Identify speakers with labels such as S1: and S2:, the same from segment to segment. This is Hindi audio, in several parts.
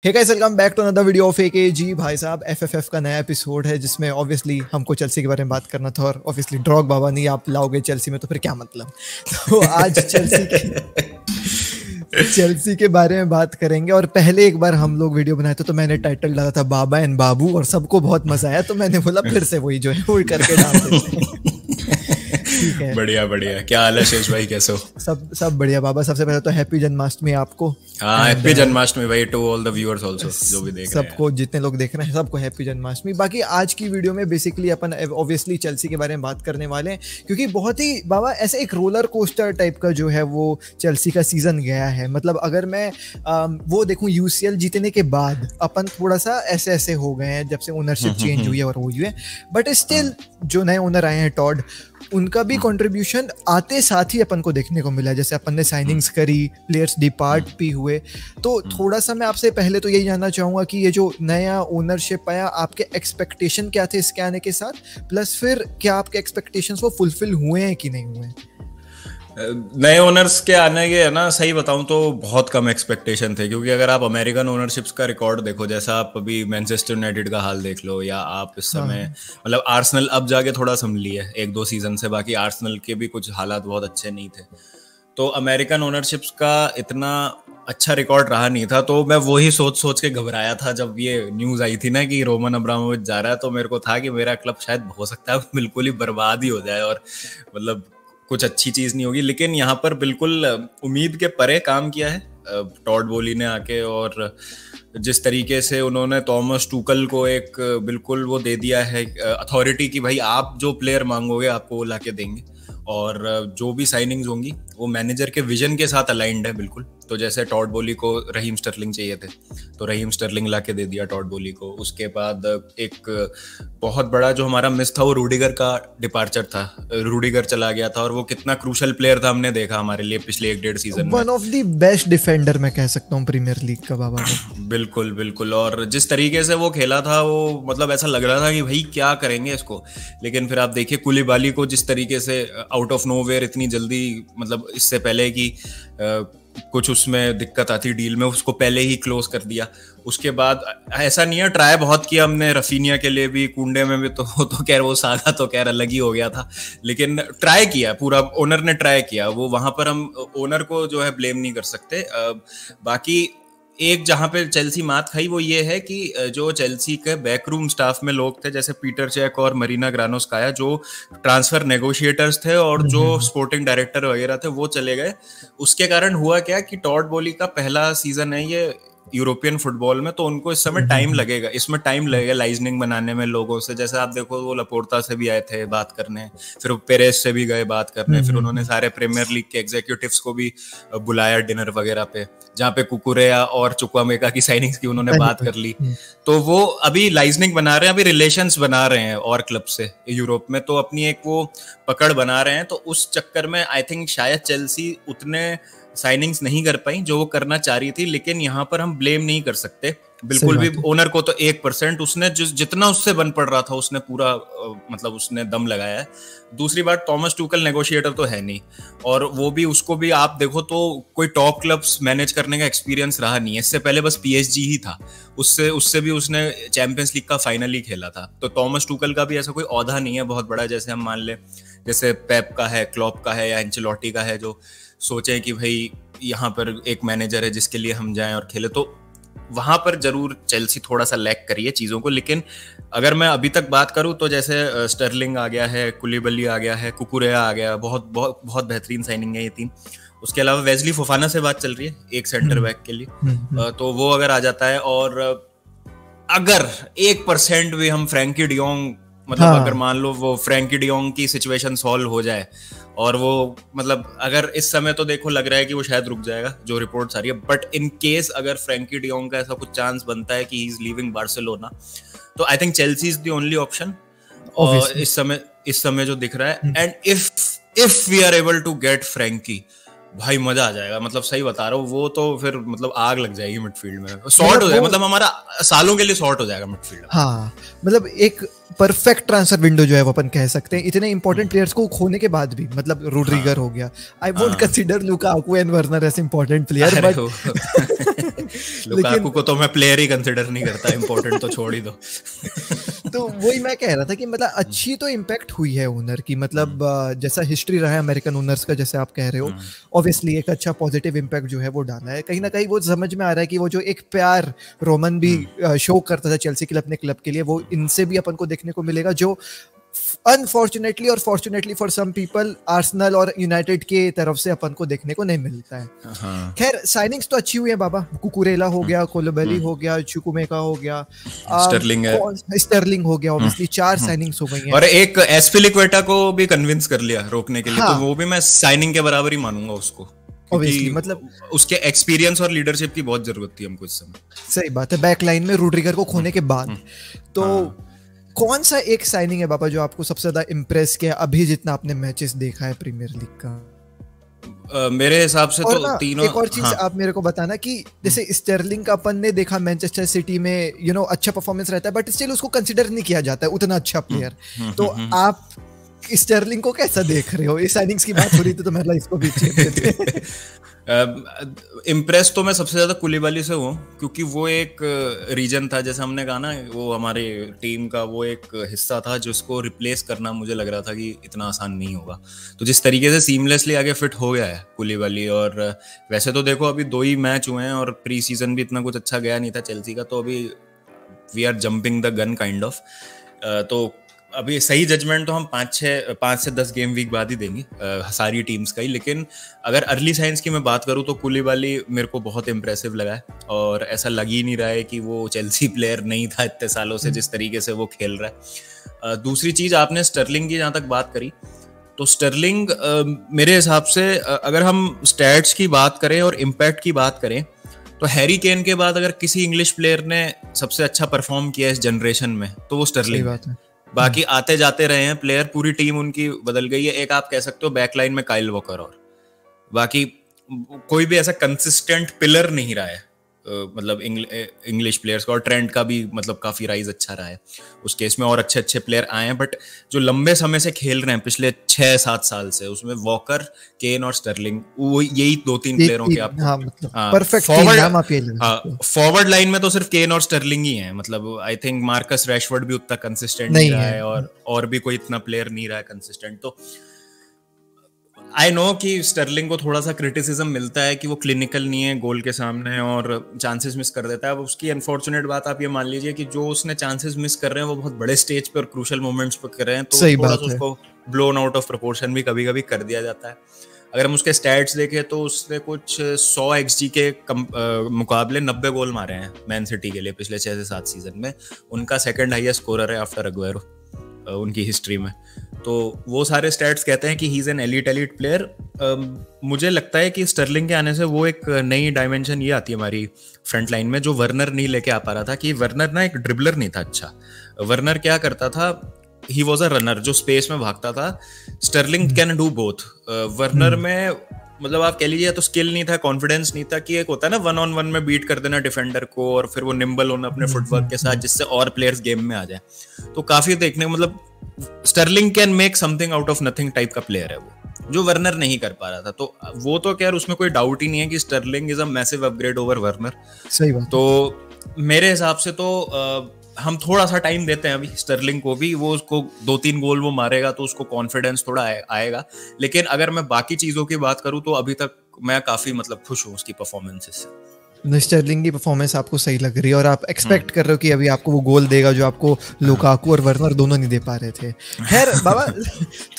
S1: Hey guys, welcome back to another video of AKG. भाई साहब, एफएफएफ का नया एपिसोड है जिसमें ऑब्वियसली हमको चेल्सी के बारे में बात करना था और ऑब्वियसली ड्रॉग बाबा नहीं आप लाओगे चेल्सी में तो फिर क्या मतलब। तो आज चेल्सी के बारे में बात करेंगे। और पहले एक बार हम लोग वीडियो बनाए थे तो मैंने टाइटल डाला था बाबा एंड बाबू और सबको बहुत मजा आया, तो मैंने बोला फिर से वही जो है वो करके डाल देते हैं। ठीक है,
S2: बढ़िया बढ़िया। क्या हाल है शेष भाई, कैसे हो?
S1: सब बढ़िया बाबा। सबसे पहले तो हैप्पी जन्माष्टमी आपको।
S2: हाँ, हैप्पी जन्माष्टमी भाई to all the viewers also जो भी देख रहे हैं।
S1: सबको, जितने लोग देख रहे हैं सबको हैप्पी जन्माष्टमी। बाकी आज की वीडियो में बेसिकली अपन ऑब्वियसली चेल्सी के बारे में बात करने वाले हैं क्योंकि बहुत ही बाबा ऐसे एक रोलर कोस्टर टाइप का जो है वो चेल्सी का सीजन गया है। मतलब अगर मैं वो देखूं यूसीएल जीतने के बाद अपन थोड़ा सा ऐसे ऐसे हो गए हैं जब से ओनरशिप चेंज हुई है और वो हुई है, बट स्टिल जो नए ओनर आए हैं टॉड, उनका भी कंट्रीब्यूशन आते साथ ही अपन को देखने को मिला। जैसे अपन ने साइनिंग्स करी, प्लेयर्स डिपार्ट भी हुए। तो थोड़ा सा मैं आपसे पहले तो यही जानना चाहूँगा कि ये जो नया ओनरशिप आया, आपके एक्सपेक्टेशन क्या थे इसके आने के साथ, प्लस फिर क्या आपके एक्सपेक्टेशंस वो फुलफिल हुए हैं कि नहीं हुए?
S2: नए ओनर्स के आने के है ना, सही बताऊं तो बहुत कम एक्सपेक्टेशन थे, क्योंकि अगर आप अमेरिकन ओनरशिप्स का रिकॉर्ड देखो, जैसा आप अभी मैनचेस्टर यूनाइटेड का हाल देख लो, या आप इस समय मतलब आर्सेनल अब जाके थोड़ा संभली है एक दो सीजन से, बाकी आर्सेनल के भी कुछ हालात बहुत अच्छे नहीं थे। तो अमेरिकन ओनरशिप्स का इतना अच्छा रिकॉर्ड रहा नहीं था। तो मैं वही सोच सोच के घबराया था जब ये न्यूज़ आई थी ना कि रोमन अब्रामोविच जा रहा है, तो मेरे को था कि मेरा क्लब शायद हो सकता है बिल्कुल ही बर्बाद ही हो जाए और मतलब कुछ अच्छी चीज़ नहीं होगी। लेकिन यहाँ पर बिल्कुल उम्मीद के परे काम किया है टॉड बोली ने आके, और जिस तरीके से उन्होंने थॉमस टूकल को एक बिल्कुल वो दे दिया है अथॉरिटी कि भाई आप जो प्लेयर मांगोगे आपको वो ला के देंगे, और जो भी साइनिंग्स होंगी वो मैनेजर के विजन के साथ अलाइंड है बिल्कुल। तो जैसे टॉड बोली को रहीम स्टर्लिंग चाहिए थे तो रहीम स्टर्लिंग ला के दे दिया टॉड बोली को। उसके बाद एक बहुत बड़ा जो हमारा मिस था वो रूडिगर का डिपार्चर था। रूडिगर चला गया था और वो कितना क्रूशल प्लेयर था हमने देखा हमारे लिए पिछले एक डेढ़ सीजन में।
S1: One of the best defender मैं कह सकता हूँ प्रीमियर लीग का बाबा।
S2: बिल्कुल बिल्कुल। और जिस तरीके से वो खेला था वो मतलब ऐसा लग रहा था कि भाई क्या करेंगे इसको। लेकिन फिर आप देखिए कुलिबाली को जिस तरीके से आउट ऑफ नोवेयर इतनी जल्दी, मतलब इससे पहले कि कुछ उसमें दिक्कत आती डील में, उसको पहले ही क्लोज कर दिया। उसके बाद ऐसा नहीं है, ट्राई बहुत किया हमने रफीनिया के लिए भी, कुंडे में भी, तो खैर वो सागा तो खैर अलग ही हो गया था, लेकिन ट्राई किया, पूरा ओनर ने ट्राई किया। वो वहां पर हम ओनर को जो है ब्लेम नहीं कर सकते। बाकी एक जहां पे चेल्सी मात खाई वो ये है कि जो चेल्सी के बैकरूम स्टाफ में लोग थे, जैसे पीटर चेक और मरीना ग्रानोस्काया, जो ट्रांसफर नेगोशिएटर्स थे और जो स्पोर्टिंग डायरेक्टर वगैरह थे, वो चले गए। उसके कारण हुआ क्या कि टॉड बोली का पहला सीजन है ये यूरोपियन फुटबॉल में, तो उनको इस समय टाइम लगेगा, इसमें टाइम लगेगा लाइजनिंग बनाने में लोगों से। जैसे आप देखो वो लपोर्ता से भी आए थे बात करने, फिर पेरेस से भी गए बात करने, फिर उन्होंने सारे प्रीमियर लीग के एग्जीक्यूटिव्स को भी बुलाया डिनर वगैरह पे, जहाँ पे कुकुरेया और चुक्वामेका की साइनिंग्स की उन्होंने बात कर ली। तो वो अभी लाइजनिंग बना रहे हैं, अभी रिलेशंस बना रहे हैं और क्लब से यूरोप में, तो अपनी एक वो पकड़ बना रहे हैं। तो उस चक्कर में आई थिंक शायद चेल्सी उतने साइनिंग्स नहीं कर पाई जो वो करना चाह रही थी। लेकिन यहाँ पर हम ब्लेम नहीं कर सकते बिल्कुल भी ओनर को। तो 1% उसने जितना उससे बन पड़ रहा था उसने पूरा मतलब उसने दम लगाया है। दूसरी बात, थॉमस टूकल नेगोशिएटर तो है नहीं, और वो भी उसको भी आप देखो तो कोई टॉप क्लब्स मैनेज करने का एक्सपीरियंस रहा नहीं है। इससे पहले बस पीएसजी ही था, उससे भी उसने चैंपियंस लीग का फाइनल ही खेला था। तो थॉमस टूकल का भी ऐसा कोई औहदा नहीं है बहुत बड़ा, जैसे हम मान ले जैसे पेप का है, क्लॉप का है या एंचेलोटी का है, जो सोचे कि भाई यहाँ पर एक मैनेजर है जिसके लिए हम जाएं और खेले। तो वहां पर जरूर चेल्सी थोड़ा सा लैक करी है चीजों को। लेकिन अगर मैं अभी तक बात करूं तो जैसे स्टर्लिंग आ गया है, कुलिबाली आ गया है, कुकुरेया आ गया, बहुत बहुत बहुत बेहतरीन साइनिंग है ये तीन। उसके अलावा वेस्ली फोफाना से बात चल रही है एक सेंटर बैक के लिए, तो वो अगर आ जाता है, और अगर 1% भी हम फ्रैंकी डियोंग, मतलब अगर मान लो वो फ्रैंकी डियोंग की सिचुएशन सॉल्व हो जाए, और वो मतलब अगर इस समय तो देखो लग रहा है कि वो शायद रुक जाएगा जो रिपोर्ट्स आ रही है, बट इन केस अगर फ्रैंकी डियोंग का ऐसा कुछ चांस बनता है कि ही इज लीविंग बार्सिलोना, तो I think Chelsea is the only option और इस समय जो दिख रहा है। And if we are able to get Frenkie, भाई मजा आ जाएगा। मतलब सही बता रहा हूँ, वो तो फिर मतलब आग लग जाएगी मिडफील्ड में, सॉर्ट हो जाएगा, मतलब हमारा सालों के लिए सॉर्ट हो जाएगा मिडफील्ड।
S1: हाँ, मतलब एक परफेक्ट ट्रांसफर विंडो जो है वो अपन कह सकते हैं, इतने इंपॉर्टेंट प्लेयर्स को खोने के बाद भी। मतलब रूड्रिगर हो गया, I won't consider Lukaku and Werner as important player, but
S2: Lukaku को तो मैं प्लेयर ही कंसिडर नहीं करता, इंपॉर्टेंट तो छोड़ ही दो।
S1: तो वही मैं कह रहा था कि मतलब अच्छी तो इम्पैक्ट हुई है ओनर की, मतलब जैसा हिस्ट्री रहा है अमेरिकन ओनर्स का, जैसे आप कह रहे हो, ऑब्वियसली एक अच्छा पॉजिटिव इम्पैक्ट जो है वो डाला है। कहीं ना कहीं वो समझ में आ रहा है कि वो जो एक प्यार रोमन भी शो करता था चेल्सी क्लब अपने क्लब के लिए, वो इनसे भी अपन को देखने को मिलेगा, जो अनफॉर्चुनेटली और fortunately for some people Arsenal और यूनाइटेड के तरफ से अपन को देखने को नहीं मिलता है।
S2: हाँ।
S1: खैर साइनिंग्स तो अच्छी हुई है बाबा, कुकुरेला हो गया, कोलोबेली हो गया, चुकुमेका हो गया, स्टर्लिंग हो गया, ऑब्वियसली 4 साइनिंग्स हो गई हैं।
S2: और एक एस्पिलिक्वेटा को भी कन्विंस कर लिया रोकने के लिए,
S1: हाँ।
S2: तो वो भी मैं साइनिंग के बराबर ही मानूंगा उसको,
S1: ऑब्वियसली मतलब
S2: उसके एक्सपीरियंस और लीडरशिप की बहुत जरूरत थी हमको इस समय।
S1: सही बात है, बैक लाइन में रूड्रिगर को खोने के बाद। तो कौन सा एक साइनिंग है बाबा जो आपको सबसे ज्यादा इम्प्रेस किया अभी जितना आपने मैचेस देखा है प्रीमियर लीग का?
S2: मेरे हिसाब से तो तीनों।
S1: एक और चीज आप मेरे को बताना कि जैसे स्टर्लिंग का अपन ने देखा मैनचेस्टर सिटी में अच्छा परफॉर्मेंस रहता है, बट स्टिल उसको कंसिडर नहीं किया जाता है उतना अच्छा प्लेयर। तो आप स्टर्लिंग को कैसा देख रहे हो? इस साइनिंग्स की बात हो रही थी तो मेरा इसको भी
S2: इम्प्रेस तो मैं सबसे ज्यादा कुलिबाली से हूँ, क्योंकि वो एक रीजन था, जैसे हमने कहा ना, वो हमारे टीम का वो एक हिस्सा था जिसको रिप्लेस करना मुझे लग रहा था कि इतना आसान नहीं होगा। तो जिस तरीके से सीमलेसली आगे फिट हो गया है कुलिबाली, और वैसे तो देखो अभी 2 ही मैच हुए हैं और प्री सीजन भी इतना कुछ अच्छा गया नहीं था चेल्सी का, तो अभी we are jumping the gun kind of. तो अभी सही जजमेंट तो हम 5 से 10 गेम वीक बाद ही देंगे सारी टीम्स का ही। लेकिन अगर अर्ली साइंस की मैं बात करूं तो कुलिबाली मेरे को बहुत इंप्रेसिव लगा है, और ऐसा लग ही नहीं रहा है कि वो चेल्सी प्लेयर नहीं था इतने सालों से, जिस तरीके से वो खेल रहा है। दूसरी चीज, आपने स्टर्लिंग की जहां तक बात करी, तो स्टर्लिंग मेरे हिसाब से अगर हम स्टैट्स की बात करें और इम्पैक्ट की बात करें, तो हैरी केन के बाद अगर किसी इंग्लिश प्लेयर ने सबसे अच्छा परफॉर्म किया इस जनरेशन में तो वो स्टर्लिंग है। बाकी आते जाते रहे हैं प्लेयर, पूरी टीम उनकी बदल गई है। एक आप कह सकते हो बैकलाइन में काइल वॉकर, और बाकी कोई भी ऐसा कंसिस्टेंट पिलर नहीं रहा है मतलब इंग्लिश प्लेयर्स का। और ट्रेंड का भी मतलब काफी राइज अच्छा रहा है उस केस में, और अच्छे अच्छे प्लेयर आए हैं, बट जो लंबे समय से खेल रहे हैं पिछले 6-7 साल से, उसमें वॉकर, केन और स्टर्लिंग, वो यही 2-3 प्लेयरों के आपको
S1: परफेक्ट
S2: फॉरवर्ड लाइन में तो सिर्फ केन और स्टर्लिंग ही है। मतलब आई थिंक मार्कस रैशफोर्ड भी उतना कंसिस्टेंट नहीं रहा है, और भी कोई इतना प्लेयर नहीं रहा है कंसिस्टेंट। तो आई नो कि स्टर्लिंग को थोड़ा सा क्रिटिसिज्म मिलता है कि वो क्लिनिकल नहीं है गोल के सामने और चांसेस मिस कर देता है। अब उसकी अनफॉर्चुनेट बात आप ये मान लीजिए कि जो उसने चांसेस मिस कर रहे हैं वो बहुत बड़े स्टेज पे और क्रूशियल मोमेंट्स पे कर रहे हैं, तो थोड़ा सा उसको ब्लोन आउट ऑफ प्रोपोर्शन भी कभी कभी कर दिया जाता है। अगर हम उसके स्टैट्स देखें तो उसने कुछ 100 XG के मुकाबले 90 गोल मारे हैं मैन सिटी के लिए पिछले 6 से 7 सीजन में। उनका सेकंड हाईएस्ट स्कोरर है आफ्टर अग्वेरो उनकी हिस्ट्री में। तो वो सारे स्टैट्स कहते हैं कि he is an elite player. मुझे लगता है कि स्टर्लिंग के आने से वो एक नई डायमेंशन ये आती है हमारी फ्रंट लाइन में, जो वर्नर नहीं लेके आ पा रहा था। कि वर्नर ना एक ड्रिबलर नहीं था अच्छा। वर्नर क्या करता था, ही वॉज अ रनर जो स्पेस में भागता था। Sterling can do both. Werner में मतलब आप कह लीजिए तो स्किल नहीं था, कॉन्फिडेंस नहीं था, कि एक होता है ना 1-on-1 में बीट कर देना डिफेंडर को और फिर वो निम्बल होना अपने फुटवर्क के साथ जिससे और प्लेयर्स गेम में आ जाए। तो काफी देखने मतलब Sterling can make something out of nothing type का प्लेयर है वो, जो वर्नर नहीं कर पा रहा था। तो वो तो क्या, उसमें कोई डाउट ही नहीं है कि Stirling is a massive upgrade over Werner.
S1: सही बात।
S2: तो मेरे हिसाब से तो हम थोड़ा सा टाइम देते हैं अभी स्टर्लिंग को भी। वो उसको 2-3 गोल वो मारेगा तो उसको कॉन्फिडेंस थोड़ा आएगा। लेकिन अगर मैं बाकी चीजों की बात करूं तो अभी तक मैं काफी मतलब खुश हूं उसकी परफॉर्मेंसेस से।
S1: स्टर्लिंग की परफॉर्मेंस आपको सही लग रही है और आप एक्सपेक्ट कर रहे हो कि अभी आपको वो गोल देगा जो आपको लुकाकू और वर्नर दोनों नहीं दे पा रहे थे। खैर बाबा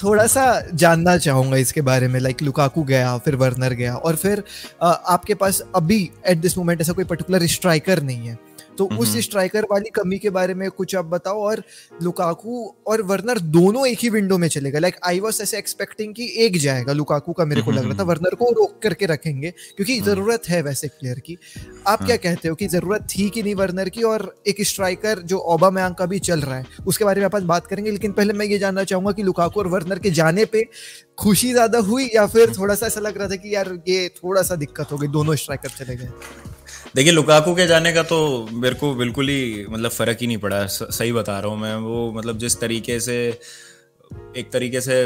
S1: थोड़ा सा जानना चाहूंगा इसके बारे में, लाइक लुकाकू गया, फिर वर्नर गया, और फिर आपके पास अभी एट दिस मोमेंट ऐसा कोई पर्टिकुलर स्ट्राइकर नहीं है। तो उस स्ट्राइकर वाली कमी के बारे में कुछ आप बताओ। और लुकाकू और वर्नर दोनों एक ही विंडो में चलेगा। लाइक आई वाज ऐसे एक्सपेक्टिंग कि एक जाएगा लुकाकू का, मेरे को लग रहा था वर्नर को रोक करके रखेंगे क्योंकि जरूरत है वैसे प्लेयर की। आप क्या कहते हो कि जरूरत थी कि नहीं वर्नर की? और एक स्ट्राइकर जो ओबामेयांग का भी चल रहा है उसके बारे में अपन बात करेंगे, लेकिन पहले मैं ये जानना चाहूंगा कि लुकाकू और वर्नर के जाने पे खुशी ज्यादा हुई या फिर थोड़ा सा ऐसा लग रहा था कि यार ये थोड़ा सा दिक्कत हो गई, दोनों स्ट्राइकर चले गए?
S2: देखिए लुकाकू के जाने का तो मेरे को बिल्कुल ही मतलब फर्क ही नहीं पड़ा, सही बता रहा हूँ मैं। वो मतलब जिस तरीके से, एक तरीके से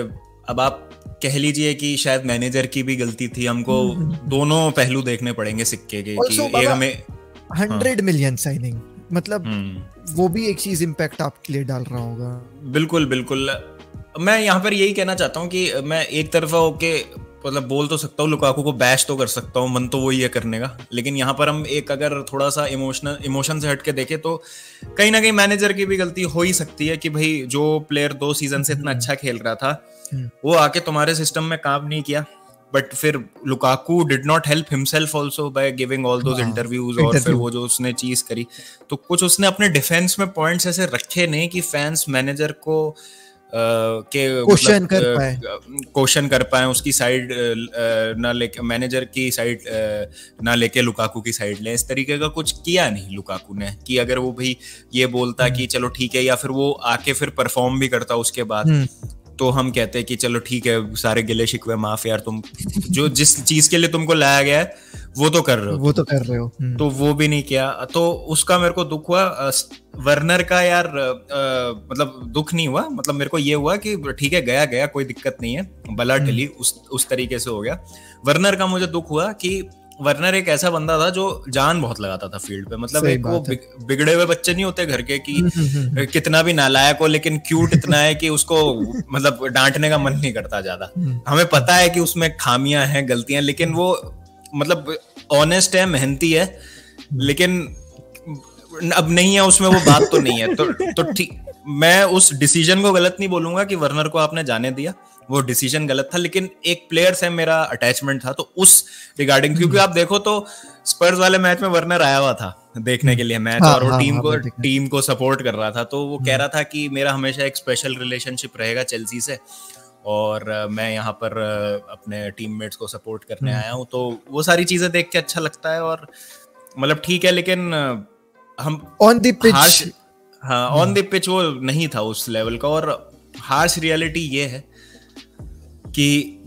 S2: अब आप कह लीजिए कि शायद मैनेजर की भी गलती थी। हमको दोनों पहलू देखने पड़ेंगे सिक्के के कि एक हमें
S1: 100 मिलियन साइनिंग, मतलब वो भी एक चीज इम्पैक्ट आपके लिए डाल रहा होगा।
S2: बिल्कुल बिल्कुल। मैं यहाँ पर यही कहना चाहता हूँ कि मैं एक तरफा होके मतलब बोल तो सकता हूँ, लुकाकू को बैश तो कर सकता हूँ, मन तो वही है करने का, लेकिन यहाँ पर हम एक अगर थोड़ा सा इमोशन से हट के देखें तो कहीं ना कहीं मैनेजर की भी गलती हो ही सकती है कि भाई जो प्लेयर 2 सीजन से इतना अच्छा खेल रहा था वो आके तुम्हारे सिस्टम में काम नहीं किया, बट फिर Lukaku did not help himself also by giving all those interviews, और फिर वो जो उसने चीज करी तो कुछ उसने अपने डिफेंस में पॉइंट्स ऐसे रखे नहीं कि फैंस मैनेजर को
S1: क्वेश्चन
S2: कर पाए, उसकी साइड ना लेके मैनेजर की साइड ना लेके लुकाकू की साइड ले। इस तरीके का कुछ किया नहीं लुकाकू ने कि अगर वो भी ये बोलता कि चलो ठीक है, या फिर वो आके फिर परफॉर्म भी करता उसके बाद, तो हम कहते हैं कि चलो ठीक है सारे गिले शिकवे माफ यार, तुम जो जिस चीज के लिए तुमको लाया गया है वो तो कर रहे हो, तो वो भी नहीं किया, तो उसका मेरे को दुख हुआ। वर्नर का यार मतलब दुख नहीं हुआ, मतलब मेरे को ये हुआ कि ठीक है गया कोई दिक्कत नहीं है, बला टली उस तरीके से हो गया। वर्नर का मुझे दुख हुआ कि वर्नर एक ऐसा बंदा था जो जान बहुत लगाता था फील्ड पे, मतलब एक वो बिगड़े हुए बच्चे नहीं होते घर के कि कितना भी नालायक हो लेकिन क्यूट इतना है कि उसको मतलब डांटने का मन नहीं करता ज्यादा। हमें पता है कि उसमें खामियां हैं, गलतियां, लेकिन वो मतलब ऑनेस्ट है, मेहनती है, लेकिन अब नहीं है उसमें वो बात तो नहीं है। तो ठीक, मैं उस डिसीजन को गलत नहीं बोलूंगा कि वर्नर को आपने जाने दिया, वो डिसीजन गलत था, लेकिन एक प्लेयर से मेरा अटैचमेंट था तो उस रिगार्डिंग, क्योंकि आप देखो तो स्पर्स वाले मैच में वर्नर आया हुआ था देखने के लिए मैच, और वो टीम को सपोर्ट कर रहा था, तो वो कह रहा था कि मेरा हमेशा एक स्पेशल रिलेशनशिप रहेगा चेल्सी से और मैं यहाँ पर अपने टीममेट्स को सपोर्ट करने आया हूँ। तो वो सारी चीजें देख के अच्छा लगता है, और मतलब ठीक है, लेकिन हम
S1: ऑन द पिच,
S2: हाँ ऑन द पिच वो नहीं था उस लेवल का। और हार्श रियलिटी ये है कि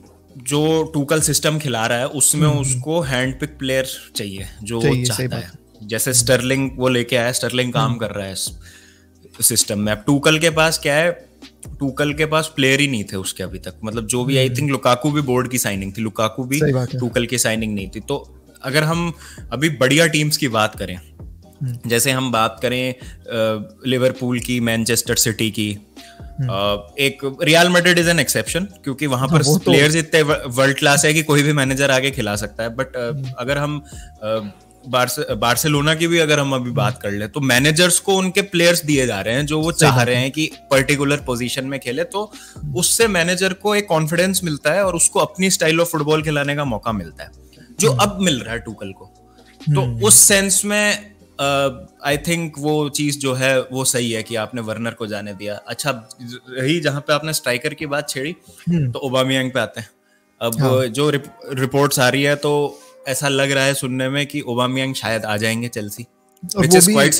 S2: जो टूकल सिस्टम खिला रहा है उसमें उसको हैंड पिक प्लेयर चाहिए जो वो चाहता है। जैसे स्टर्लिंग वो लेके आया, स्टर्लिंग काम कर रहा है इस सिस्टम में। अब टूकल के पास क्या है, टूकल के पास प्लेयर ही नहीं थे उसके अभी तक, मतलब जो भी आई थिंक लुकाकू भी बोर्ड की साइनिंग थी, लुकाकू भी टूकल की साइनिंग नहीं थी। तो अगर हम अभी बढ़िया टीम्स की बात करें, जैसे हम बात करें लिवरपूल की, मैनचेस्टर सिटी की, एक real Madrid is an exception क्योंकि वहां पर प्लेयर्स इतने वर्ल्ड क्लास है कि कोई भी मैनेजर आगे खिला सकता है। बट अगर हम बार्सिलोना की भी अगर हम अभी बात कर ले तो मैनेजर्स को उनके प्लेयर्स दिए जा रहे हैं जो वो चाह रहे हैं कि पर्टिकुलर पोजीशन में खेले, तो उससे मैनेजर को एक कॉन्फिडेंस मिलता है और उसको अपनी स्टाइल ऑफ फुटबॉल खिलाने का मौका मिलता है, जो अब मिल रहा है टूकल को। तो उस सेंस में आई थिंक वो चीज जो है वो सही है कि आपने वर्नर को जाने दिया। अच्छा रही जहां पे आपने स्ट्राइकर की बात छेड़ी, तो ओबामियांग पे आते हैं। अब जो रिपोर्ट्स आ रही है तो ऐसा लग रहा है सुनने में कि ओबामियांग शायद आ जाएंगे Chelsea, which is quite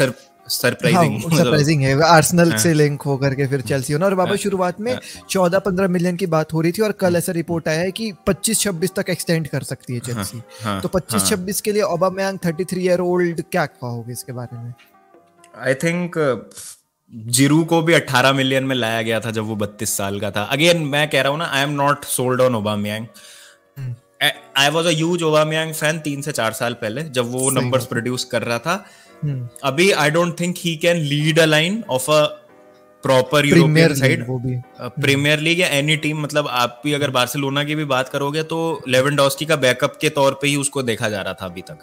S2: surprising
S1: है। आर्सेनल से लिंक होकर के फिर चेल्सी होना। और बाबा शुरुआत में 14-15 मिलियन की बात हो रही थी और कल ऐसा रिपोर्ट आया है कि 25-26 तक एक्सटेंड कर सकती है चेल्सी। तो 25-26 के लिए ओबामियांग 33 ईयर ओल्ड, क्या कहोगे इसके बारे में?
S2: आई थिंक जिरू को भी 18 मिलियन में लाया गया था जब वो 32 साल का था। अगेन मैं कह रहा हूँ ना, I am not sold on Aubameyang. I was a huge Aubameyang fan 3 से 4 साल पहले जब वो नंबर्स प्रोड्यूस कर रहा था। अभी I don't think he can lead a line of a proper European side, Premier League या एनी टीम। मतलब आप भी अगर बार्सिलोना की भी बात करोगे तो लेवेंडोस्की का बैकअप के तौर पे ही उसको देखा जा रहा था अभी तक,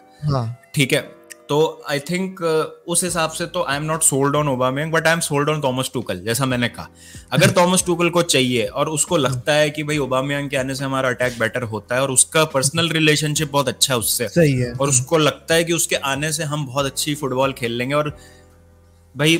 S2: ठीक है। तो आई थिंक उस हिसाब से तो I am not sold on Aubameyang, but I am sold on Thomas Tuchel. जैसा मैंने कहा, अगर थॉमस टूकल को चाहिए और उसको लगता है कि भाई ओबामियांग के आने से हमारा अटैक बेटर होता है और उसका पर्सनल रिलेशनशिप बहुत अच्छा है उससे, सही है, और उसको लगता है कि उसके आने से हम बहुत अच्छी फुटबॉल खेल लेंगे। और भाई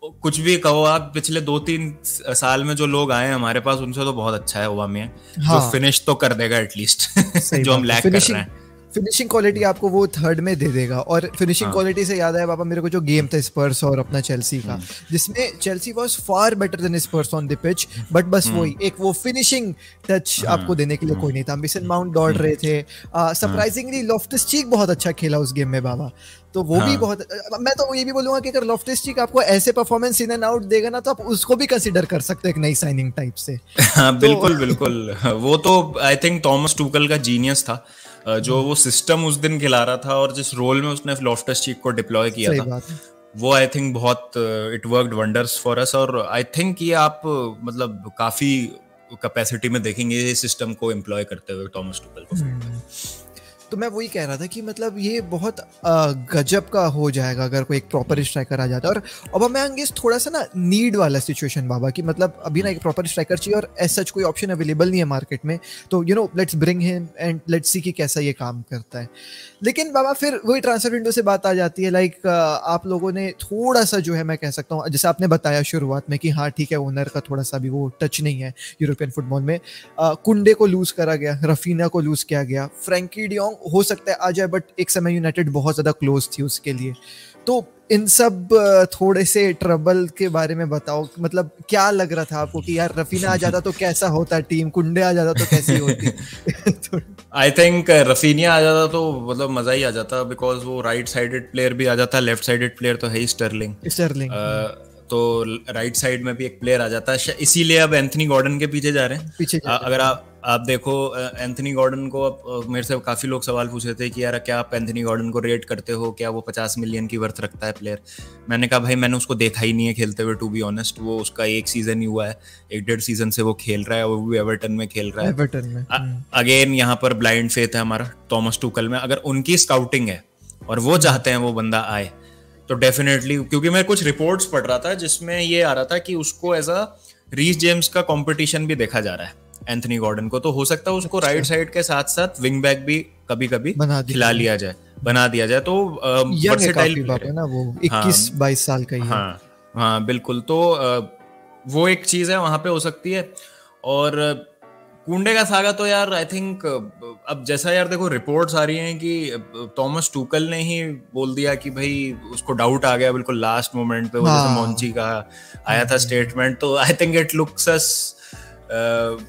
S2: कुछ भी कहो आप, पिछले 2-3 साल में जो लोग आए हैं हमारे पास उनसे तो बहुत अच्छा है ओबामियांग, जो फिनिश तो कर देगा एटलीस्ट जो हम लैक कर रहे हैं।
S1: फिनिशिंग क्वालिटी आपको वो थर्ड में दे देगा। और फिनिशिंग क्वालिटी से याद आया पापा मेरे को जो गेम था स्पर्स और अपना चेल्सी का, जिसमें Chelsea was far better than Spurs on the pitch, but बस वही एक वो फिनिशिंग टच आपको देने के लिए कोई नहीं था। मिशन माउंट दौड़ रहे थे, सरप्राइजिंगली लॉफ्टस चीक बहुत अच्छा खेला उस गेम में बाबा, तो वो भी बहुत। मैं तो ये भी बोलूंगा कि अगर लॉफ्टस चीक आपको ऐसे परफॉर्मेंस इन एंड आउट देगा ना तो आप उसको भी कंसीडर कर सकते हैं एक नई साइनिंग टाइप से।
S2: बिल्कुल बिल्कुल, वो तो आई थिंक थॉमस टूकल का जीनियस था। जो वो सिस्टम उस दिन खिला रहा था और जिस रोल में उसने लॉफ्टस चीक को डिप्लॉय किया
S1: सही
S2: था,
S1: बात है।
S2: वो आई थिंक बहुत it worked wonders for us. और आई थिंक ये आप मतलब काफी कैपेसिटी में देखेंगे ये सिस्टम को एम्प्लॉय करते हुए टॉमस टुचेल को।
S1: तो मैं वही कह रहा था कि मतलब ये बहुत गजब का हो जाएगा अगर कोई एक प्रॉपर स्ट्राइकर आ जाता है। और ऑबामेयांग इज थोड़ा सा ना नीड वाला सिचुएशन बाबा, कि मतलब अभी ना एक प्रॉपर स्ट्राइकर चाहिए और एज सच कोई ऑप्शन अवेलेबल नहीं है मार्केट में, तो you know let's bring him and let's see कि कैसा ये काम करता है। लेकिन बाबा फिर वही ट्रांसफर विंडो से बात आ जाती है, लाइक आप लोगों ने थोड़ा सा जो है मैं कह सकता हूँ, जैसे आपने बताया शुरुआत में कि हाँ ठीक है ओनर का थोड़ा सा भी वो टच नहीं है यूरोपियन फुटबॉल में। कुंडे को लूज करा गया, रफीना को लूज किया गया, फ्रैंकी डियोंग हो सकता है आ जाए, बट एक समय यूनाइटेड बहुत ज्यादा क्लोज थी उसके लिए। तो इन सब थोड़े से ट्रबल के बारे में बताओ, मतलब क्या लग रहा था आपको कि यार रफीना आ जाता तो कैसा होता टीम, कुंडे आ जाता तो कैसी होती?
S2: आई थिंक रफीनिया आ जाता तो मतलब मजा ही आ जाता, बिकॉज वो राइट साइडेड प्लेयर भी आ जाता, लेफ्ट साइडेड प्लेयर तो है ही स्टर्लिंग। तो राइट साइड में भी एक प्लेयर आ जाता है, इसीलिए अब एंथनी गॉर्डन के पीछे जा रहे हैं। अगर आप देखो एंथनी गॉर्डन को, अब मेरे से काफी लोग सवाल पूछ रहे थे कि यार क्या आप एंथनी गॉर्डन को रेट करते हो, क्या वो 50 मिलियन की वर्थ रखता है प्लेयर। मैंने कहा भाई मैंने उसको देखा ही नहीं है खेलते हुए, टू बी ऑनेस्ट। वो उसका एक सीजन ही हुआ है, 1.5 सीजन से वो खेल रहा है, वो भी एवर्टन में खेल रहा है। एवर्टन में अगेन यहाँ पर ब्लाइंड फेथ है हमारा टॉमस टुचेल में। अगर उनकी स्काउटिंग है और वो चाहते हैं वो बंदा आए तो डेफिनेटली, क्योंकि मैं कुछ रिपोर्ट्स पढ़ रहा था जिसमें ये आ रहा था कि उसको एज अ रीस जेम्स का कंपटीशन भी देखा जा रहा है एंथनी गॉर्डन को। तो हो सकता है उसको राइट साइड के साथ साथ विंग बैक भी कभी कभी बना दिया जाए। तो वर्सेटाइल प्लेयर है ना, वो
S1: 21-22 साल का ही है।
S2: हाँ बिल्कुल। तो वो एक चीज है वहां पे हो सकती है। और कुंडे का सागा तो यार आई थिंक अब जैसा यार देखो रिपोर्ट्स आ रही हैं कि टॉमस टुचेल ने ही बोल दिया कि भाई उसको डाउट आ गया बिल्कुल लास्ट मोमेंट पे, वो जैसे मोंची का आया था स्टेटमेंट। तो I think it looks us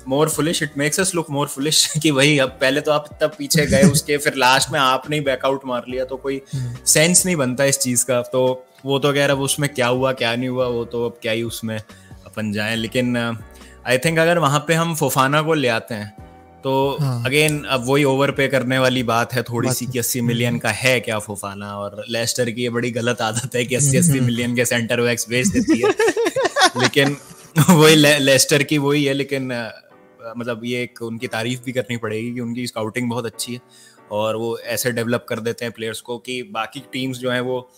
S2: more foolish, it makes us look more foolish कि भाई अब पहले तो आप इतना पीछे गए उसके, फिर लास्ट में आपने ही बैकआउट मार लिया, तो कोई सेंस नहीं बनता इस चीज का। तो वो तो कह रहा है उसमें क्या हुआ क्या नहीं हुआ वो तो अब क्या ही उसमें अपन जाएं। लेकिन आई थिंक अगर वहां पे हम फोफाना को ले आते हैं तो अगेन अब वही ओवर पे करने वाली बात है थोड़ी सी कि 80 मिलियन का है क्या फोफाना। और लेस्टर की ये बड़ी गलत आदत है कि 80 मिलियन के सेंटर बैक्स बेच देती है। लेकिन वही लेस्टर की वही है। लेकिन मतलब ये एक उनकी तारीफ भी करनी पड़ेगी कि उनकी स्काउटिंग बहुत अच्छी है और वो ऐसे डेवलप कर देते हैं प्लेयर्स को कि बाकी टीम्स जो हैं वो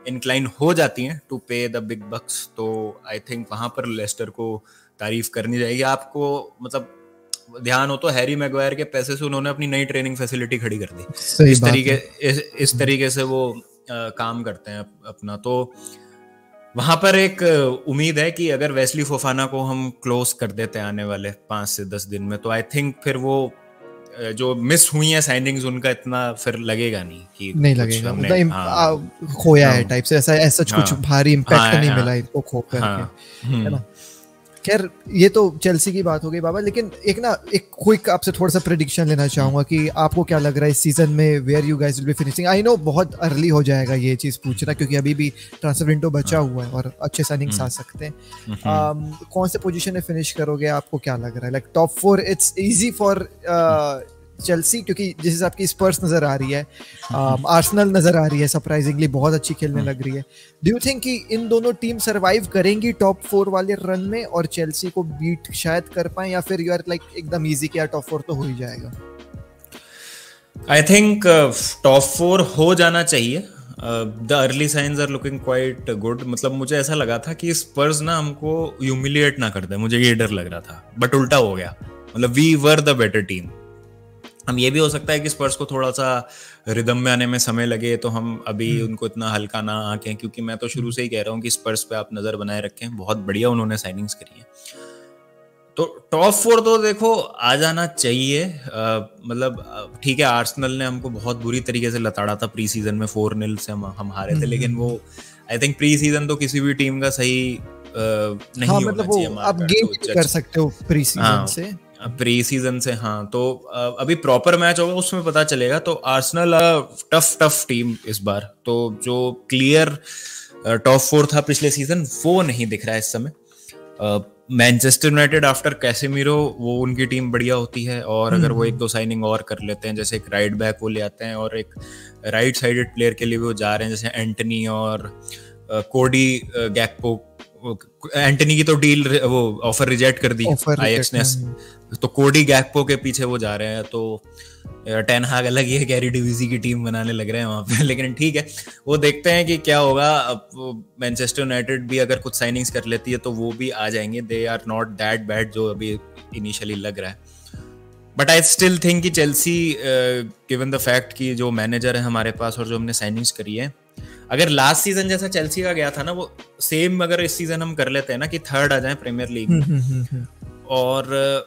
S2: इंक्लाइन हो जाती हैं टू पे द बिग बक्स। तो आई थिंक वहां पर लेस्टर को तारीफ करनी जाएगी। आपको मतलब ध्यान हो तो हैरी मैगवायर के पैसे से उन्होंने अपनी नई ट्रेनिंग फैसिलिटी खड़ी कर दी। इस तरीके से वो काम करते हैं अपना। तो वहां पर एक उम्मीद है कि अगर वेस्ली फोफाना को हम क्लोज कर देते हैं आने वाले 5 से 10 दिन में तो आई थिंक फिर वो जो मिस हुई है साइनिंग्स उनका इतना फिर लगेगा नहीं कि
S1: नहीं लगेगा खोया है टाइप से, ऐसा कुछ भारी इम्पैक्ट नहीं मिला इनको खो करके, है ना। खैर ये तो चेल्सी की बात हो गई बाबा। लेकिन एक क्विक आपसे थोड़ा सा प्रेडिक्शन लेना चाहूंगा कि आपको क्या लग रहा है इस सीजन में where you guys will be finishing. I know बहुत अर्ली हो जाएगा ये चीज पूछना क्योंकि अभी भी ट्रांसफर विंडो बचा हुआ है और अच्छे साइनिंग्स आ सकते हैं। कौन से पोजीशन में फिनिश करोगे, आपको क्या लग रहा है? Like top 4 it's easy for Chelsea क्योंकि जिस हिसाब की स्पर्स नजर आ रही है, आर्सेनल नजर आ रही है सरप्राइजिंगली बहुत अच्छी खेलने लग रही है। डू यू थिंक कि इन दोनों टीम सरवाइव करेंगी टॉप 4 वाले रन में और चेल्सी को बीट शायद कर पाए, या फिर यू आर लाइक एकदम इजी कि यार टॉप 4 तो हो ही जाएगा?
S2: आई थिंक टॉप 4 हो जाना चाहिए। The early signs are looking quite good. मतलब मुझे ऐसा लगा था कि स्पर्स ना हमको ह्यूमिलिएट ना कर दे, मुझे ये डर लग रहा था, बट उल्टा हो गया। मतलब we were the better team. हम ये भी हो सकता है कि स्पर्स को थोड़ा सा रिदम में आने में समय लगे तो हम अभी उनको इतना हल्का ना आके, क्योंकि मैं तो शुरू से ही कह रहा हूँ कि स्पर्स पे आप नजर बनाए रखें, बहुत बढ़िया उन्होंने साइनिंग्स करी है। तो टॉप 4 तो देखो आ जाना चाहिए। मतलब ठीक है आर्सेनल ने हमको बहुत बुरी तरीके से लताड़ा था प्री सीजन में, 4-0 से हम हारे थे। लेकिन वो आई थिंक प्री सीजन तो किसी भी टीम का सही नहीं होना चाहिए।
S1: आप गेम कर सकते हो प्री सीजन से,
S2: प्री सीजन से। हाँ तो अभी प्रॉपर मैच होगा उसमें पता चलेगा। तो आर्सेनल टफ टीम इस बार। तो जो क्लियर टॉप 4 था पिछले सीजन वो नहीं दिख रहा है इस समय। मैनचेस्टर यूनाइटेड आफ्टर कैसेमीरो वो उनकी टीम बढ़िया होती है, और अगर वो एक दो साइनिंग और कर लेते हैं, जैसे एक राइट बैक वो ले आते हैं और एक राइट साइडेड प्लेयर के लिए भी वो जा रहे हैं जैसे एंटनी और कोडी गैक्पो। एंटनी की तो डील वो ऑफर रिजेक्ट कर दी आईएक्स ने, तो कोडी गैक्पो के पीछे वो जा रहे हैं। तो टेन हाग अलग ही है, गैरी डिविजी की टीम बनाने लग रहे हैं वहां पे। लेकिन ठीक है, वो देखते हैं कि क्या होगा। अब मैनचेस्टर यूनाइटेड भी अगर कुछ साइनिंग्स कर लेती है तो वो भी आ जाएंगे। They are not that bad जो अभी इनिशियली लग रहा है। बट आई स्टिल थिंक कि चेल्सी, गिवन द फैक्ट कि जो मैनेजर है हमारे पास और जो हमने साइनिंग्स करी है, अगर लास्ट सीजन जैसा चेल्सी का गया था ना, वो सेम अगर इस सीजन हम कर लेते हैं ना कि थर्ड आ जाए प्रीमियर लीग में और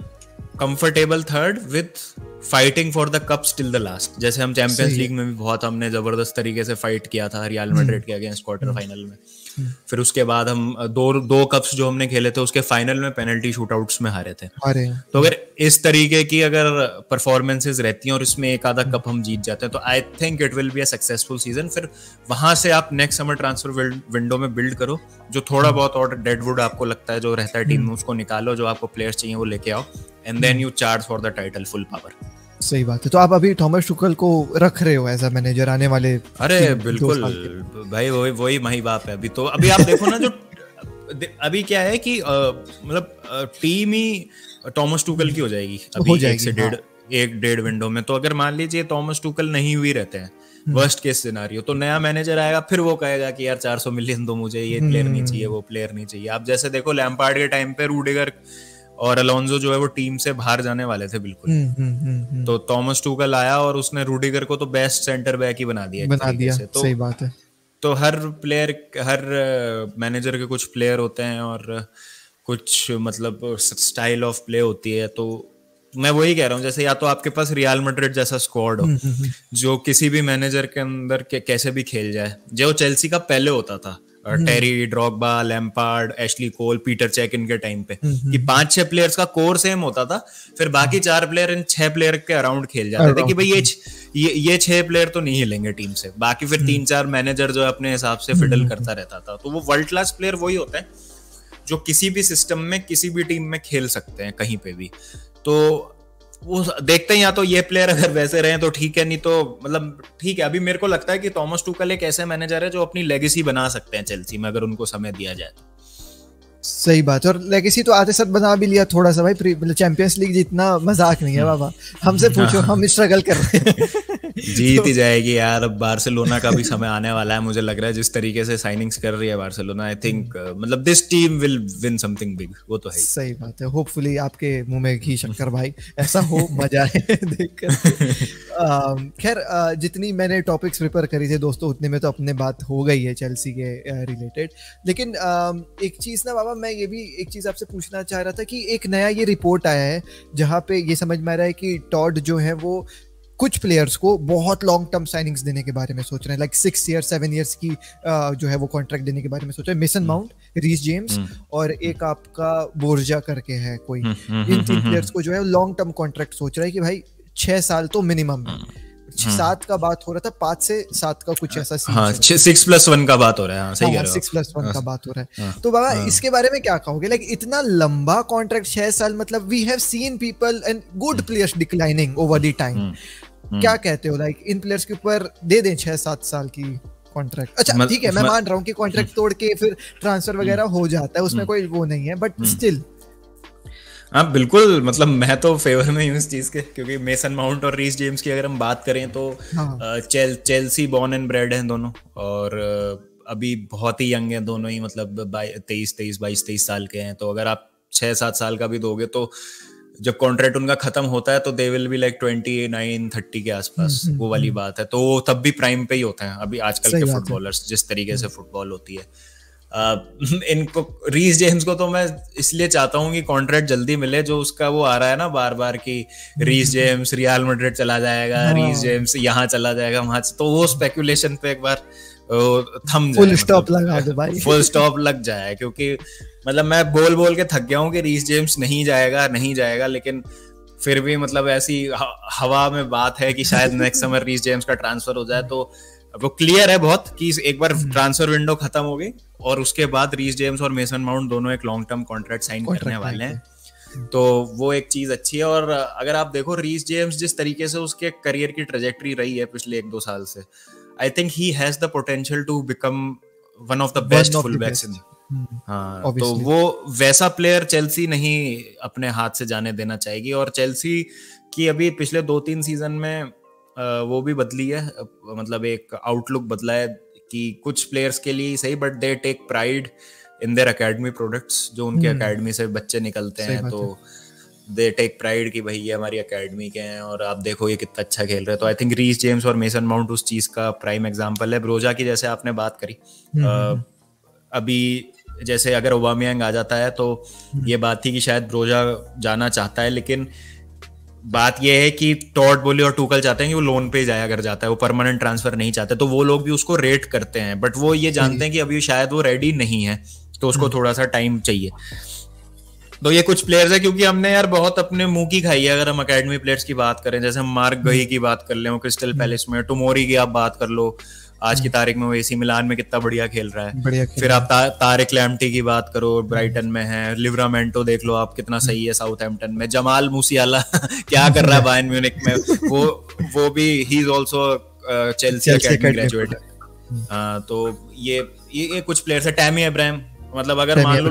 S2: comfortable third with fighting for the cups till the last, जैसे हम चैंपियंस लीग में भी बहुत हमने जबरदस्त तरीके से फाइट किया था रियल मैड्रिड के अगेंस्ट क्वार्टर फाइनल में। फिर उसके बाद हम दो कप्स जो हमने खेले थे उसके फाइनल में पेनल्टी शूटआउट्स में हारे थे। तो अगर इस तरीके की अगर परफॉर्मेंसेस रहती हैं और इसमें एक आधा कप हम जीत जाते हैं तो I think it will be a successful season. फिर वहां से आप नेक्स्ट समर ट्रांसफर विंडो में बिल्ड करो, जो थोड़ा बहुत और डेडवुड आपको लगता है जो रहता है टीम में उसको निकालो, जो आपको प्लेयर्स चाहिए वो लेके आओ, and then you charge for the title full power.
S1: सही बात है। तो आप अभी थॉमस टुखल को रख रहे हो एज अ मैनेजर आने वाले?
S2: अरे बिल्कुल भाई, वही माही बाप है अभी तो। अभी आप देखो ना, जो अभी क्या है कि मतलब टीम ही थॉमस टुखल की हो जाएगी अभी एक डेढ़ विंडो में। तो अगर मान लीजिए थॉमस टुखल नहीं हुई रहते हैं, वर्स्ट केस सिनारियो, तो नया मैनेजर आएगा, फिर वो कहेगा कि यार 400 मिलियन दो मुझे, ये प्लेयर नहीं चाहिए, वो प्लेयर नहीं चाहिए। आप जैसे देखो लैम्पार्ड के टाइम पे रूडिगर और अलोंसो जो है वो टीम से बाहर जाने वाले थे बिल्कुल। तो थॉमस टुखल आया और उसने रूडिगर को तो बेस्ट सेंटर बैक ही बना दिया
S1: तो सही बात है।
S2: तो हर मैनेजर के कुछ प्लेयर होते हैं और कुछ मतलब स्टाइल ऑफ प्ले होती है। तो मैं वही कह रहा हूँ, जैसे या तो आपके पास रियल मैड्रिड जैसा स्क्वाड हो जो किसी भी मैनेजर के अंदर कैसे भी खेल जाए, जो चेल्सी का पहले होता था, टेरी, ड्रॉगबा, लैम्पार्ड, एशली कोल, पीटर चेक इनके टाइम पे, कि 5-6 प्लेयर्स का कोर सेम होता था, फिर बाकी 4 प्लेयर इन 6 प्लेयर के अराउंड खेल जाते थे कि भाई ये 6 प्लेयर तो नहीं हिलेंगे टीम से, बाकी फिर 3-4 मैनेजर जो अपने हिसाब से फिडल करता रहता था। तो वो वर्ल्ड क्लास प्लेयर वही होते हैं जो किसी भी सिस्टम में किसी भी टीम में खेल सकते हैं कहीं पे भी। तो वो देखते हैं, या तो ये प्लेयर अगर वैसे रहे तो ठीक है, नहीं तो मतलब ठीक है। अभी मेरे को लगता है कि थॉमस टुखल एक ऐसे मैनेजर है जो अपनी लेगेसी बना सकते हैं चेल्सी में, अगर उनको समय दिया जाए तो।
S1: सही बात है। और लेगेसी तो आते साथ बना भी लिया थोड़ा सा भाई, मतलब चैंपियंस लीग जितना मजाक नहीं है बाबा, हमसे पूछो, हम स्ट्रगल कर रहे हैं।
S2: जीत ही जाएगी यार। अब बार्सिलोना का भी समय आने वाला है, मुझे लग रहा है जिस तरीके से साइनिंग्स कर रही है बार्सिलोना, आई थिंक मतलब this team will win something big, वो तो है।
S1: सही बात है। होपफुली आपके मुंह में घी शक्कर भाई, ऐसा हो, मजा आए देखकर। खैर जितनी मैंने टॉपिक्स प्रिपेयर करी थे दोस्तों, उतने में तो अपने बात हो गई है चेल्सी के रिलेटेड। लेकिन एक चीज ना बाबा, मैं ये भी एक चीज आपसे पूछना चाह रहा था कि एक नया ये रिपोर्ट आया है जहाँ पे ये समझ में आ रहा है कि टॉड जो है वो कुछ प्लेयर्स को बहुत लॉन्ग टर्म साइनिंग्स देने के बारे में सोच रहे हैं, लाइक 6 ईयर 7 ईयर्स की जो है वो कॉन्ट्रैक्ट देने के बारे में सोच रहे हैं। मेसन माउंट, रीस जेम्स और एक आपका बोर्जा करके है कोई, इन 3 प्लेयर्स को जो है लॉन्ग टर्म कॉन्ट्रैक्ट सोच रहा है कि भाई 6 साल तो मिनिमम है। 7 का बात हो रहा था, 5 से 7 का कुछ ऐसा सीन।
S2: हाँ, 6+1 का बात हो रहा है। हाँ, सही कह रहे हो।
S1: 6+1 का बात हो रहा है। तो बाबा इसके बारे में क्या कहोगे? लाइक इतना लंबा कॉन्ट्रैक्ट 6 साल, मतलब we have seen people and good players declining over the time. क्या कहते हो, लाइक इन प्लेयर्स के ऊपर दे दें 6-7 साल की कॉन्ट्रैक्ट? अच्छा ठीक है, मैं मान रहा हूँ कि कॉन्ट्रैक्ट तोड़ के फिर ट्रांसफर वगैरह हो जाता है, उसमें कोई वो नहीं है, बट स्टिल।
S2: हाँ बिल्कुल, मतलब मैं तो फेवर में हूँ इस चीज के, क्योंकि मेसन माउंट और रीस जेम्स की अगर हम बात करें तो चेल्सी बॉर्न एंड ब्रेड हैं दोनों, और अभी बहुत ही यंग हैं दोनों ही, मतलब 22-23 साल के हैं। तो अगर आप 6-7 साल का भी दोगे तो जब कॉन्ट्रैक्ट उनका खत्म होता है तो दे विल बी लाइक 29-30 के आसपास, वो वाली बात है। तो तब भी प्राइम पे ही होते हैं अभी आजकल के फुटबॉलर्स, जिस तरीके से फुटबॉल होती है। इनको रीस जेम्स को तो मैं इसलिए चाहता हूँ कि कॉन्ट्रैक्ट जल्दी मिले, जो उसका वो आ रहा है ना बार बार कि रीस जेम्स रियल मैड्रिड चला जाएगा, रीस जेम्स यहाँ चला जाएगा वहां, तो वो स्पेकुलेशन पे एक बार थम जाए,
S1: फुल स्टॉप लगा दो भाई,
S2: फुल स्टॉप लग जाए। क्योंकि मतलब मैं बोल के थक गया हूँ कि रीस जेम्स नहीं जाएगा, लेकिन फिर भी मतलब ऐसी हवा में बात है कि शायद नेक्स्ट समर रीस जेम्स का ट्रांसफर हो जाए। तो वो क्लियर है बहुत कि एक बार ट्रांसफर विंडो खत्म हो गई और उसके बाद रीस जेम्स और मेसन माउंट दोनों एक लॉन्ग टर्म कॉन्ट्रैक्ट साइन करने वाले हैं, तो वो एक चीज अच्छी है। और अगर आप देखो रीस जेम्स जिस तरीके से उसके करियर की ट्रेजेक्टरी रही है पिछले 1-2 साल से, I think he has the potential to become one of the best fullbacks in. हाँ, तो वो वैसा प्लेयर चेल्सी नहीं अपने हाथ से जाने देना चाहेगी। और चेल्सी की अभी पिछले 2-3 सीजन में वो भी बदली है, मतलब एक आउटलुक बदला है कि कुछ प्लेयर्स के लिए सही, but they take pride in their academy products. जो उनके एकेडमी से बच्चे निकलते हैं तो दे टेक प्राइड कि भाई ये हमारी एकेडमी के हैं और आप देखो ये कितना अच्छा खेल रहे हैं। तो आई थिंक रीस जेम्स और मेसन माउंट उस चीज का प्राइम एग्जांपल है। ब्रोजा की जैसे आपने बात करी, अभी जैसे अगर ओबामेयांग आ जाता है तो ये बात थी कि शायद ब्रोजा जाना चाहता है, लेकिन बात यह है कि टॉड बोली और टूकल चाहते हैं कि वो लोन पे जाया अगर जाता है, वो परमानेंट ट्रांसफर नहीं चाहते, तो वो लोग भी उसको रेट करते हैं, बट वो ये जानते हैं कि अभी शायद वो रेडी नहीं है, तो उसको थोड़ा सा टाइम चाहिए। तो ये कुछ प्लेयर्स है, क्योंकि हमने यार बहुत अपने मुंह की खाई है। अगर हम अकेडमी प्लेयर्स की बात करें, जैसे हम मार्क गही की बात कर ले, क्रिस्टल पैलेस में, टोमोरी की आप बात कर लो, आज की तारीख में वो एसी मिलान में कितना बढ़िया खेल रहा है। फिर आप तारिक लैम्प्टी की बात करो, ब्राइटन में है। लिवरामेंटो देख लो आप, कितना सही है साउथहैम्पटन में। जमाल मूसियाला क्या कर रहा है बायर्न म्यूनिख में, वो भी he is also Chelsea academy graduate. तो ये कुछ प्लेयर्स है। टैमी अब्राहम, मतलब अगर मान लो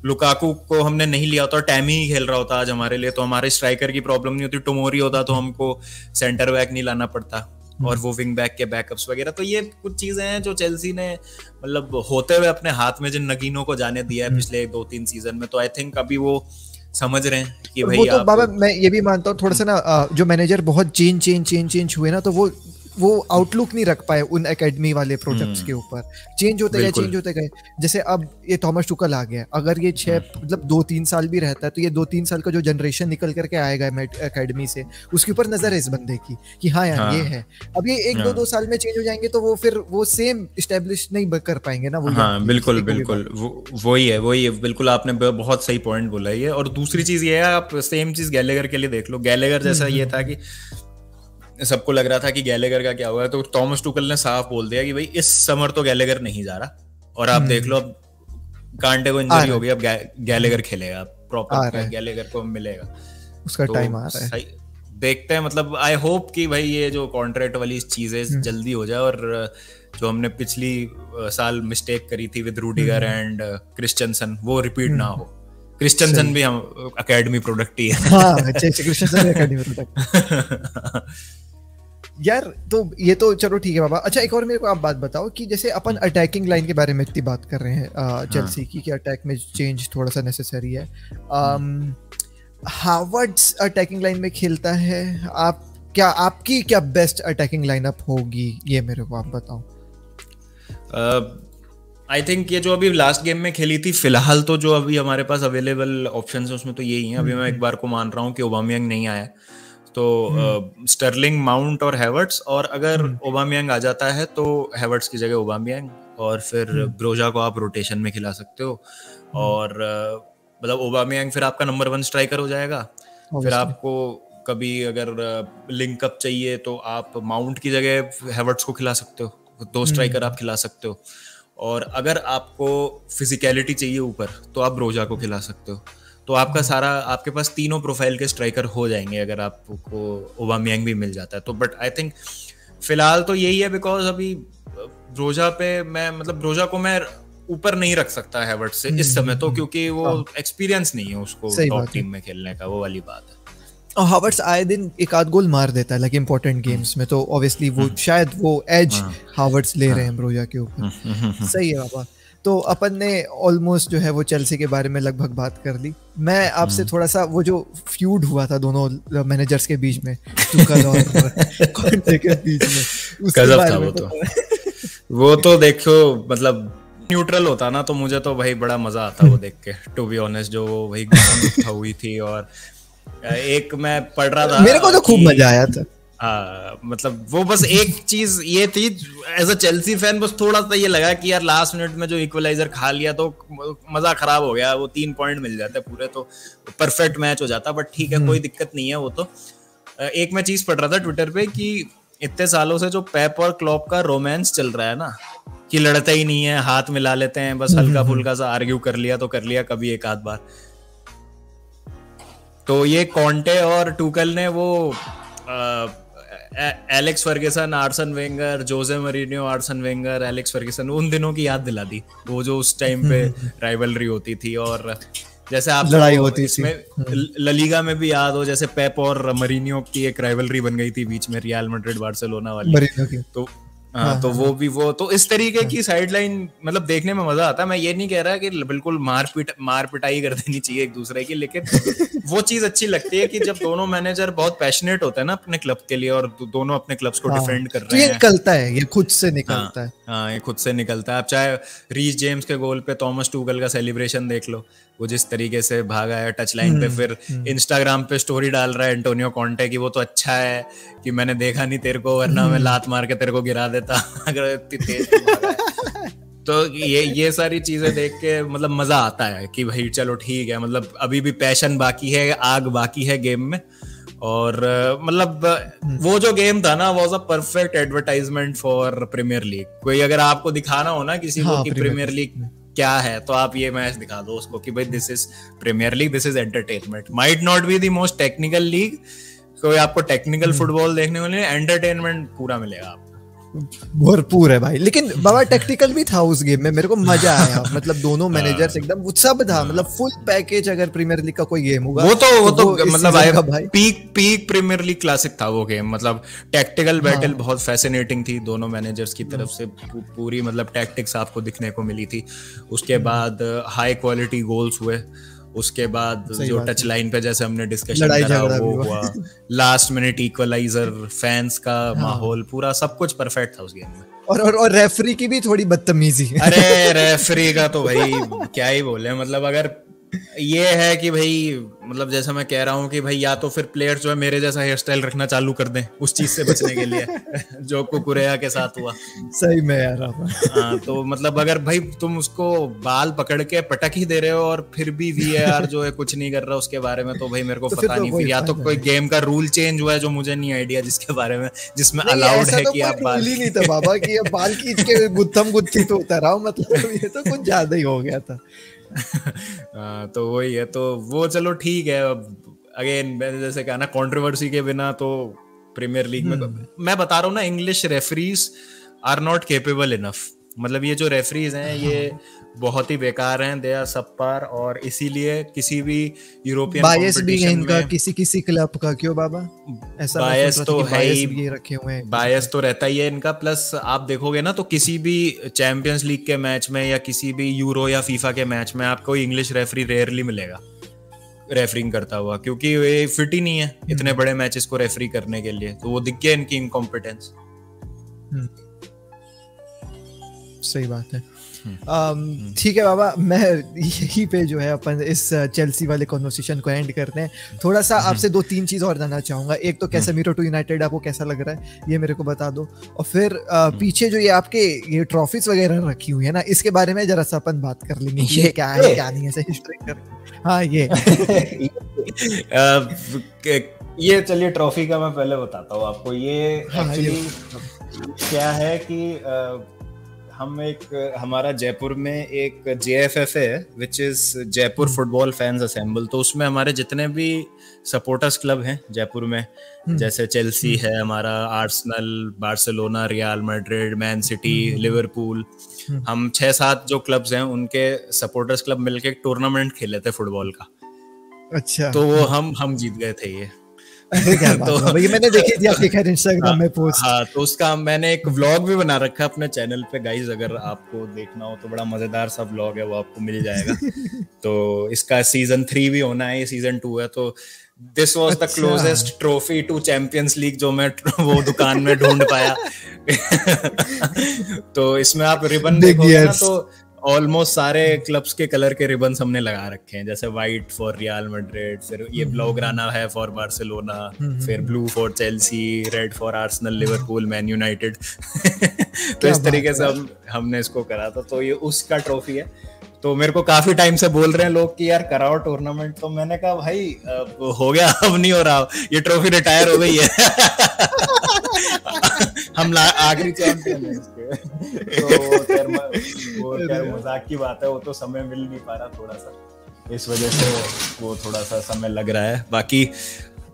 S2: लुकाकू को हमने नहीं लिया होता, टैमी ही खेल रहा होता आज हमारे लिए, तो हमारे स्ट्राइकर की प्रॉब्लम नहीं होती। टोमोरी होता तो हमको सेंटर बैक नहीं लाना पड़ता, और वो विंग बैक के बैकअप्स वगैरह। तो ये कुछ चीजें हैं जो चेल्सी ने मतलब होते हुए अपने हाथ में जिन नगीनों को जाने दिया है पिछले 2-3 सीजन में, तो आई थिंक अभी वो समझ रहे हैं कि भाई वो तो
S1: बाबा मैं ये भी मानता हूँ थोड़ा सा ना, जो मैनेजर बहुत चेंज हुए ना, तो वो आउटलुक नहीं रख पाए उन एकेडमी वाले प्रोजेक्ट्स के ऊपर। चेंज होते गए। जैसे अब ये थॉमस टुकल आ गया, अगर ये 2-3 साल भी रहता है तो ये 2-3 साल का जो जनरेशन निकल करके आएगा एकेडमी से, उसके ऊपर नजर है इस बंदे की कि हाँ यार ये है। अब ये 1-2 साल में चेंज हो जाएंगे तो वो फिर वो सेम इस्टेब्लिश नहीं कर पाएंगे ना। वो
S2: बिल्कुल वही है बिल्कुल, आपने बहुत सही पॉइंट बोला ये। और दूसरी चीज ये है, आप सेम चीज गैलेगर के लिए देख लो। गैलेगर जैसा ये था कि सबको लग रहा था कि गैलेगर का क्या हुआ, तो थॉमस टुकल ने साफ बोल दिया कि भाई इस समर तो गैलेगर नहीं जा रहा। और आप देख लो, अब कांटे को इंजरी हो गई, अब गैलेगर खेलेगा प्रॉपर, गैलेगर को मिलेगा,
S1: उसका टाइम आ रहा है।
S2: देखते हैं, मतलब आई होप कि भाई ये जो कॉन्ट्रैक्ट वाली चीजें जल्दी हो जाए, और जो हमने पिछली साल मिस्टेक करी थी विद रूडिगर एंड क्रिस्टियनसन, वो रिपीट ना हो। क्रिस्टियनसन भी हम एकेडमी प्रोडक्ट ही है।
S1: हाँ, क्रिस्टियनसन एकेडमी प्रोडक्ट यार। तो ये तो चलो ठीक है बाबा। अच्छा, एक और मेरे को आप बात बताओ कि जैसे अपन अटैकिंग लाइन के बारे में इतनी बात कर रहे हैं चेल्सी की, कि अटैक में चेंज थोड़ा सा नेसेसरी है। हावर्ड्स अटैकिंग लाइन में खेलता है, आपकी क्या बेस्ट अटैकिंग लाइनअप होगी, ये मेरे को आप बताओ।
S2: आई थिंक ये जो अभी लास्ट गेम में खेली थी, फिलहाल तो जो अभी हमारे पास अवेलेबल ऑप्शंस है उसमें तो यही है। अभी मैं एक बार को मान रहा हूँ कि ओबामेयांग नहीं आया, तो स्टर्लिंग, माउंट और हेवर्ट्स, और अगर ओबामेयांग आ जाता है तो हेवर्ट्स की जगह ओबामेयांग, और फिर ब्रोजा को आप रोटेशन में खिला सकते हो। और मतलब ओबामेयांग फिर आपका नंबर 1 स्ट्राइकर हो जाएगा। फिर आपको कभी अगर लिंक अप चाहिए तो आप माउंट की जगह हेवर्ट्स को खिला सकते हो, 2 स्ट्राइकर आप खिला सकते हो। और अगर आपको फिजिकलिटी चाहिए ऊपर, तो आप ब्रोजा को खिला सकते हो। तो आपका सारा, आपके पास तीनों प्रोफाइल के स्ट्राइकर हो जाएंगे अगर आपको ओबामेयांग भी मिल जाता है तो। बट आई थिंक फिलहाल तो यही है, बिकॉज अभी ब्रोजा को मैं ऊपर नहीं रख सकता हेवर्ट्स से इस समय तो, क्योंकि वो एक्सपीरियंस नहीं है उसको टॉप टीम में खेलने का, वो वाली बात है।
S1: और हावर्ट्स आए दिन एक आध गोल मार देता है लाइक इंपॉर्टेंट गेम्स में, तो ऑब्वियसली वो शायद वो एज हावर्ट्स ले रहे हैं ब्रोजा के ऊपर। सही है बाबा। तो अपन ने ऑलमोस्ट जो है वो चेल्सी के बारे में लगभग बात कर ली। मैं आपसे थोड़ा सा वो जो फ्यूड हुआ था दोनों मैनेजर्स के बीच में, टुकल और कॉन्टे के बीच में, उसके बारे में
S2: वो तो देखो, मतलब न्यूट्रल होता ना तो मुझे तो भाई बड़ा मजा आता वो देख के, टू बी ऑनेस्ट। जो वही हुई थी, और एक मैं पढ़ रहा था,
S1: मेरे को तो खूब मजा आया था।
S2: मतलब वो बस एक चीज ये थी, एज अ चेल्सी फैन बस थोड़ा सा ये लगा कि यार लास्ट मिनट में जो इक्वलाइजर खा लिया तो मजा खराब हो गया। वो 3 पॉइंट मिल जाते पूरे तो परफेक्ट मैच हो जाता, बट ठीक है, कोई दिक्कत नहीं है वो तो। एक मैं चीज पढ़ रहा था ट्विटर पे कि इतने सालों से जो पेप और क्लॉप का रोमांस चल रहा है ना, कि लड़ते ही नहीं है, हाथ मिला लेते हैं, बस हल्का फुल्का सा आर्ग्यू कर लिया तो कर लिया कभी एक आध बार। तो ये कॉन्टे और टूकल ने वो Alex Ferguson, Arsene Wenger, Jose Mourinho, Arsene Wenger, Alex Ferguson, उन दिनों की याद दिला दी, वो जो उस टाइम पे राइवलरी होती थी। और जैसे आप
S1: लड़ाई होती थी
S2: ललीगा में भी याद हो, जैसे पेप और मरीनियो की एक राइवलरी बन गई थी बीच में, रियल मैड्रिड बार्सिलोना वाली। तो हाँ, तो वो भी वो तो इस तरीके की साइडलाइन मतलब देखने में मजा आता है। मैं ये नहीं कह रहा कि बिल्कुल मार पिटाई कर देनी चाहिए एक दूसरे की, लेकिन वो चीज अच्छी लगती है कि जब दोनों मैनेजर बहुत पैशनेट होते हैं ना अपने क्लब के लिए, और दोनों अपने क्लब्स को डिफेंड कर रहे हैं।
S1: ये निकलता है, ये खुद से निकलता है।
S2: हाँ, ये खुद से निकलता है। आप चाहे रीस जेम्स के गोल पे थॉमस टूगल का सेलिब्रेशन देख लो, वो जिस तरीके से भागा है टच लाइन पे, फिर इंस्टाग्राम पे स्टोरी डाल रहा है एंटोनियो कॉन्टे की वो तो अच्छा है कि मैंने देखा नहीं तेरे को, वरना मैं लात मार के तेरे को गिरा देता अगर इतनी तेज। तो ये सारी चीजें देख के मतलब मजा आता है कि भाई चलो ठीक है, मतलब अभी भी पैशन बाकी है, आग बाकी है गेम में। और मतलब वो जो गेम था ना, was a perfect advertisement for Premier League. कोई अगर आपको दिखाना हो ना किसी को कि प्रीमियर लीग क्या है, तो आप ये मैच दिखा दो उसको कि भाई this is Premier League, this is entertainment. Might not be the most technical league, कोई आपको टेक्निकल फुटबॉल देखने को नहीं, एंटरटेनमेंट पूरा मिलेगा आपको,
S1: भरपूर है भाई। लेकिन बाबा टेक्निकल भी था उस गेम में, मेरे को मजा आया। मतलब दोनों मैनेजर्स एकदम सब था, मतलब फुल पैकेज। अगर प्रीमियर लीग का कोई गेम होगा
S2: वो तो मतलब पीक प्रीमियर लीग क्लासिक था वो गेम। मतलब टैक्टिकल बैटल बहुत फैसिनेटिंग थी दोनों मैनेजर्स की तरफ से, पूरी मतलब टैक्टिक्स आपको दिखने को मिली थी। उसके बाद हाई क्वालिटी गोल्स हुए, उसके बाद जो टच लाइन पे जैसे हमने डिस्कशन करा वो हुआ, लास्ट मिनट इक्वलाइजर, फैंस का माहौल, पूरा सब कुछ परफेक्ट था उस गेम में।
S1: और रेफरी की भी थोड़ी बदतमीजी।
S2: अरे रेफरी का तो भाई क्या ही बोले, मतलब अगर ये है कि भाई मतलब जैसा मैं कह रहा हूँ कि भाई या तो फिर प्लेयर्स जो है मेरे जैसा हेयर स्टाइल रखना चालू कर दें उस चीज से बचने के लिए जो कुकुरेया के साथ हुआ।
S1: सही में यार।
S2: हाँ, तो मतलब अगर भाई तुम उसको बाल पकड़ के पटक ही दे रहे हो और फिर भी VAR जो है कुछ नहीं कर रहा उसके बारे में, तो भाई मेरे को तो पता नहीं, फिर या तो कोई गेम का रूल चेंज हुआ है जो मुझे नहीं आइडिया, जिसके बारे में जिसमें अलाउड है कि आप बाल
S1: ही नहीं था बाबा कि बाल खींच के गुत्थम गुत्थी तो उतराओ, मतलब ये तो कुछ ज्यादा ही हो गया था।
S2: तो वही है, तो वो चलो ठीक है। अगेन मैंने जैसे कहा ना, कंट्रोवर्सी के बिना तो प्रीमियर लीग में मैं बता रहा हूँ ना, English referees are not capable enough. मतलब ये जो रेफरीज हैं ये बहुत ही बेकार हैं, दे आर सबपार, और इसीलिए किसी भी यूरोपियन
S1: बायस भी है इनका किसी क्लब का। क्यों बाबा? ऐसा
S2: बायस तो है ही,
S1: भी रखे हुए हैं,
S2: बायस तो रहता ही है इनका। प्लस आप देखोगे ना तो किसी भी चैंपियंस लीग के मैच में या किसी भी यूरो या फीफा के मैच में आपको इंग्लिश रेफरी रेयरली मिलेगा रेफरिंग करता हुआ, क्योंकि ये फिट ही नहीं है इतने बड़े मैचेस को रेफरी करने के लिए। तो वो दिख गया इनकी इनकॉम्पिटेंस।
S1: सही बात है। ठीक है बाबा, मैं यही पे जो है अपन इस चेल्सी वाले कॉन्वर्सेशन को एंड करते हैं। थोड़ा सा आपसे 2-3 चीज और जानना चाहूंगा। एक तो कैसेमीरो टू यूनाइटेड आपको कैसा लग रहा है, ये मेरे को बता दो। और फिर पीछे जो ये आपके ये ट्रॉफीज वगैरह रखी हुई है ना, इसके बारे में जरा सा अपन बात कर लेंगे। ये क्या है क्या नहीं, ऐसे हिस्ट्री कर। हाँ
S2: ये चलिए ट्रॉफी का मैं पहले बताता हूँ आपको। ये एक्चुअली क्या है कि हमारा जयपुर में एक JFF है, which is Jaipur football fans assemble. तो उसमें हमारे जितने भी सपोर्टर्स क्लब हैं जयपुर में, जैसे चेल्सी है हमारा, Arsenal, Barcelona, real Madrid, man city, Liverpool, हम 6-7 जो क्लब्स हैं उनके सपोर्टर्स क्लब मिलके एक टूर्नामेंट खेले थे फुटबॉल का।
S1: अच्छा।
S2: तो वो हम जीत गए थे ये।
S1: तो ये मैंने देखी थी आपके खैर इंस्टाग्राम में पोस्ट।
S2: हाँ, तो उसका मैंने एक व्लॉग भी बना रखा है अपने चैनल पे गाइस, अगर आपको देखना हो तो बड़ा मजेदार सा व्लॉग है, वो आपको मिल जाएगा। तो इसका सीजन 3 भी होना है, ये सीजन 2 है। तो this was the closest trophy to Champions League जो मैं वो दुकान में ढूंढ पाया। तो इसमें आप रिबन देखोगे ना तो ऑलमोस्ट सारे क्लब्स के कलर के रिबन्स हमने लगा रखे हैं, जैसे व्हाइट फॉर रियल मैड्रिड, फिर ये ब्लॉग्राना है फॉर बार्सिलोना, फिर blue for Chelsea, red for Arsenal, Liverpool, man United. तो इस तरीके से हमने इसको करा था। तो ये उसका ट्रॉफी है। तो मेरे को काफी टाइम से बोल रहे हैं लोग कि यार कराओ टूर्नामेंट, तो मैंने कहा भाई हो गया, अब नहीं हो रहा, ये ट्रॉफी रिटायर हो गई है। हम आखिरी चैंपियन है इसके। तो वो खैर मजाक की बात है, वो तो समय मिल नहीं पा रहा थोड़ा सा, इस वजह से वो थोड़ा सा समय लग रहा है। बाकी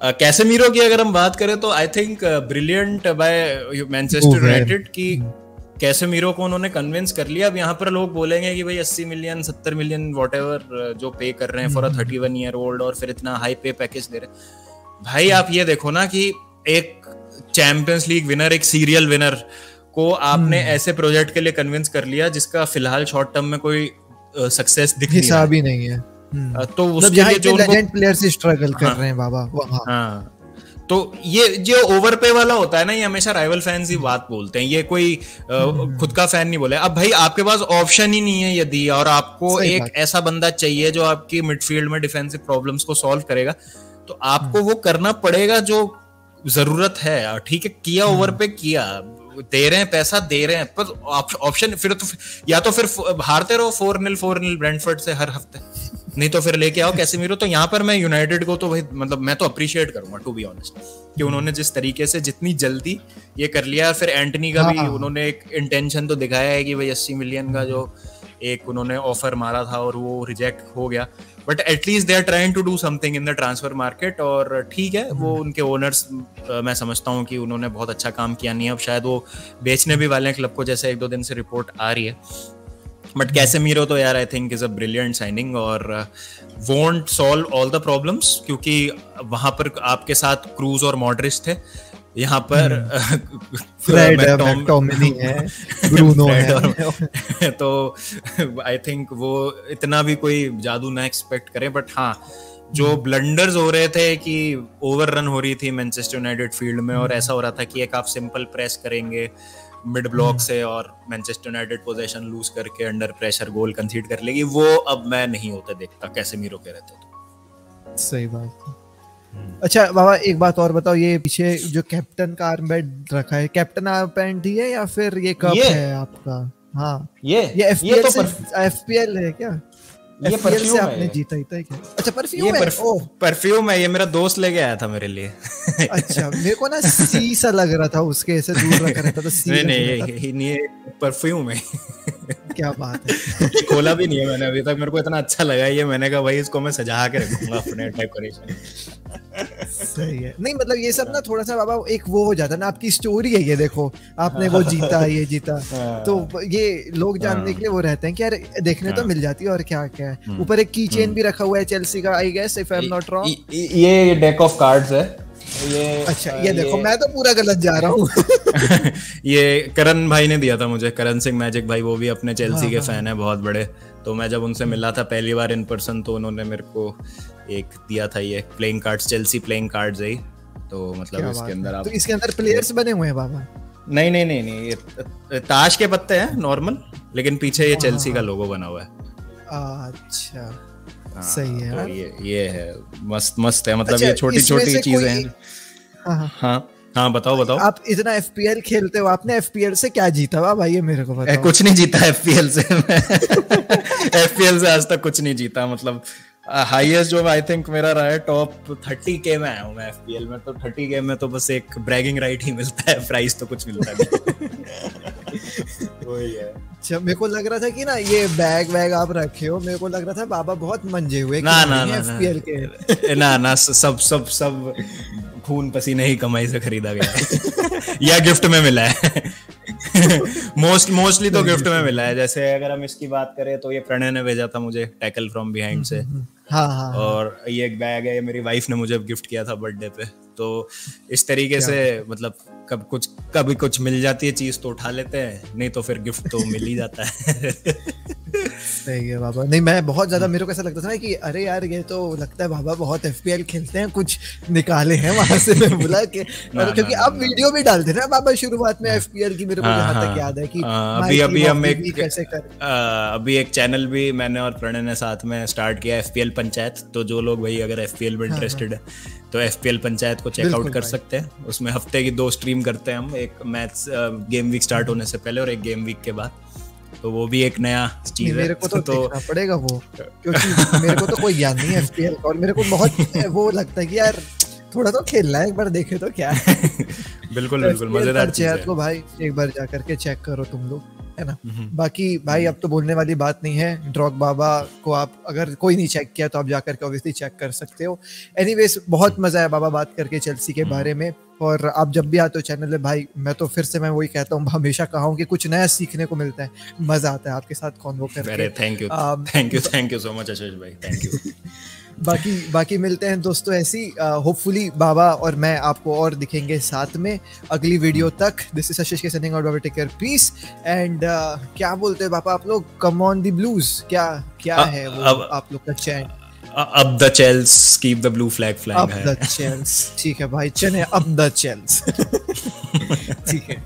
S2: कैसेमीरो की अगर हम बात करें तो I think brilliant by Manchester United की, कैसेमीरो को उन्होंने कन्विंस कर लिया। अब यहाँ पर लोग बोलेंगे कि भाई 80 मिलियन 70 मिलियन व्हाटएवर जो पे कर रहे हैं फॉर अ 31 ईयर ओल्ड, और फिर इतना हाई पे पैकेज दे रहे। भाई आप ये देखो ना कि एक चैंपियंस लीग विनर, एक सीरियल विनर को आपने ऐसे प्रोजेक्ट के लिए कन्विंस कर लिया जिसका फिलहाल शॉर्ट टर्म में कोई सक्सेस दिख
S1: हिसाब ही नहीं है।
S2: तो उसके लिए जो
S1: लेजेंड प्लेयर्स स्ट्रगल कर रहे हैं बाबा।
S2: हाँ, तो ये जो ओवर पे वाला होता है ना, ये हमेशा राइवल फैंस ही बात बोलते हैं, ये कोई खुद का फैन नहीं बोले। अब भाई आपके पास ऑप्शन ही नहीं है यदि, और आपको एक ऐसा बंदा चाहिए जो आपकी मिडफील्ड में डिफेंसिव प्रॉब्लम्स को सॉल्व करेगा, तो आपको वो करना पड़ेगा जो जरूरत है। ठीक है, किया ओवर पे किया, दे रहे हैं पैसा, दे रहे हैं, पर ऑप्शन फिर तो या तो फिर हारते रहो 4-0 ब्रेंटफोर्ड से हर हफ्ते, नहीं तो फिर लेके आओ कैसेमीरो। तो यहाँ पर मैं यूनाइटेड को तो भाई मतलब मैं तो अप्रिशिएट करूंगा टू बी ऑनेस्ट, कि उन्होंने जिस तरीके से जितनी जल्दी ये कर लिया। फिर एंटनी का भी उन्होंने एक इंटेंशन तो दिखाया है कि भाई 80 मिलियन का जो एक उन्होंने ऑफर मारा था और वो रिजेक्ट हो गया, but at least they are trying to do something in the transfer market. और ठीक है, वो उनके ओनर्स मैं समझता हूँ कि उन्होंने बहुत अच्छा काम किया, नहीं अब शायद वो बेचने भी वाले हैं क्लब को, जैसे 1-2 दिन से रिपोर्ट आ रही है। बट कैसेमीरो तो यार I think is a brilliant signing और won't solve all the problems, क्योंकि वहां पर आपके साथ क्रूज और मॉड्रिच थे, यहाँ पर
S1: मैकटोमिनी है, ब्रूनो है।
S2: तो आई थिंक वो इतना भी कोई जादू ना एक्सपेक्ट करें। बट हाँ, जो ब्लंडर्स हो रहे थे कि ओवर रन हो रही थी मैनचेस्टर यूनाइटेड फील्ड में, और ऐसा हो रहा था कि एक आप सिंपल प्रेस करेंगे मिड ब्लॉक से और मैनचेस्टर यूनाइटेड पोजीशन लूज करके अंडर प्रेशर गोल कंसीड कर लेगी, वो अब मैं नहीं होते देखता कैसेमीरो के रहते तो।
S1: सही बात है। अच्छा बाबा, एक बात और बताओ, ये पीछे जो कैप्टन का आर्मबैंड रखा है, कैप्टन आर्मबैंड ही है या फिर ये कप है आपका? हाँ, ये एफपीएल है क्या? ये परफ्यूम से आपने जीता ही था क्या? अच्छा, परफ्यूम है। ओह,
S2: परफ्यूम है, ये मेरा दोस्त लेके आया था मेरे लिए।
S1: अच्छा, मेरे को ना सी सा लग रहा था, उसके ऐसे दूर रखा रहता था सी।
S2: नहीं, ये परफ्यूम है।
S1: क्या बात है।
S2: खोला भी नहीं है मैंने अभी तक, मेरे को इतना अच्छा लगा ये, मैंने कहा भाई इसको मैं सजा के रखूंगा अपने डेकोरेशन।
S1: सही है। नहीं मतलब ये सब ना थोड़ा सा बाबा एक वो हो जाता है ना, आपकी स्टोरी है ये, देखो आपने वो जीता, ये जीता, तो ये लोग जानने के लिए वो रहते हैं कि यार देखने तो मिल जाती है और क्या क्या है। ऊपर एक की चेन भी रखा हुआ है चेल्सी का, I guess, if I am not wrong.
S2: ये डेक ऑफ कार्ड्स है ये।
S1: अच्छा, ये देखो, मैं तो पूरा गलत जा रहा हूँ।
S2: ये करण भाई ने दिया था मुझे, करण सिंह मैजिक भाई, वो भी अपने चेल्सी के फैन है बहुत बड़े। तो मैं जब उनसे मिला था पहली बार इन पर्सन, तो उन्होंने मेरे को एक दिया था ये playing cards, Chelsea playing cards है। तो मतलब इसके अंदर आप,
S1: तो इसके अंदर प्लेयर्स बने हुए हैं बाबा?
S2: नहीं, ये ताश के पत्ते हैं नॉर्मल, लेकिन पीछे ये चेल्सी का लोगो बना हुआ है।
S1: अच्छा, सही है।
S2: तो ये है, मस्त है, मतलब अच्छा, ये छोटी छोटी चीजें हैं। हाँ, बताओ।
S1: आप इतना एफपीएल खेलते हो, आपने एफपीएल से क्या जीता हुआ भाई, ये मेरे को बताओ।
S2: कुछ नहीं जीता एफपीएल से। एफपीएल से आज तक कुछ नहीं जीता, मतलब हाईएस्ट जो आई थिंक मेरा रहा है टॉप 30K में आया हूँ मैं एफपीएल में। तो 30K में तो बस एक ब्रैगिंग राइट ही मिलता है, प्राइस तो कुछ मिलता नहीं। वही है। अच्छा, मेरे को लग रहा था कि ना ये बैग वैग आप रखे हो, मेरे को लग रहा था बाबा बहुत मंजे हुए ना एफपीएल के। ना सब खून पसीने ही कमाई से खरीदा गया या गिफ्ट में मिला है। मोस्टली तो गिफ्ट में मिला है। जैसे अगर हम इसकी बात करें तो ये प्रणय ने भेजा था मुझे, टैकल फ्रॉम बिहाइंड से।
S1: हाँ।
S2: और ये एक बैग है, ये मेरी वाइफ ने मुझे गिफ्ट किया था बर्थडे पे। तो इस तरीके से मतलब कभी कुछ मिल जाती है चीज तो उठा लेते हैं, नहीं तो फिर गिफ्ट तो मिल ही जाता है।
S1: सही है बाबा। नहीं, मैं बहुत ज्यादा, मेरे को ऐसा लगता था ना कि अरे यार ये तो लगता है बाबा बहुत एफपीएल खेलते हैं, कुछ निकाले हैं वहां से। मैं बोला कि क्योंकि आप वीडियो भी डालते थे ना बाबा शुरुआत में एफपीएल की, मेरे को जहाँ तक याद है कि
S2: अभी हम अभी एक चैनल भी मैंने और प्रणय ने साथ में स्टार्ट किया, एफपीएल पंचायत। तो जो लोग भाई अगर एफपीएल में इंटरेस्टेड है तो एफपीएल पंचायत को चेकआउट कर सकते हैं। उसमें हफ्ते की 2 स्ट्रीम करते हैं हम, एक मैच गेम वीक स्टार्ट होने से पहले और एक गेम वीक के बाद। तो वो भी एक नया चीज है।
S1: मेरे को तो देखना पड़ेगा वो, क्योंकि मेरे को तो कोई ज्ञान नहीं है एफपीएल का, और मेरे को बहुत वो लगता है कि यार थोड़ा तो खेलना है, एक बार देखे तो क्या है।
S2: बिल्कुल बिल्कुल मजेदार चीज है
S1: को भाई एक बार जा करके चेक करो तुम लोग, है ना। बाकी भाई अब तो बोलने वाली बात नहीं है, ड्रॉगबा को आप अगर कोई नहीं चेक किया तो आप जा करके ऑब्वियसली चेक कर सकते हो। एनीवेज बहुत मजा आया बाबा बात करके चेल्सी के बारे में, और आप जब भी आते हो चैनल पे भाई, मैं तो फिर से मैं वही कहता हूँ, हमेशा कहा हूँ कि कुछ नया सीखने को मिलता है, मजा आता है आपके साथ कॉन्वो करके।
S2: थैंक यू सो मच आशीष भाई, थैंक यू।
S1: बाकी मिलते हैं दोस्तों ऐसी, होपफुली बाबा और मैं आपको और दिखेंगे साथ में अगली वीडियो तक। This is Ashish K sending out, बाबा टेक केयर, पीस एंड क्या बोलते हैं पापा आप लोग, कम ऑन द ब्लूज, क्या है वो आप लोग का चैंट?
S2: अब the Chels keep the blue flag flying,
S1: अब द चेल्स, ठीक है भाई, चले अब द चेल्स। ठीक है।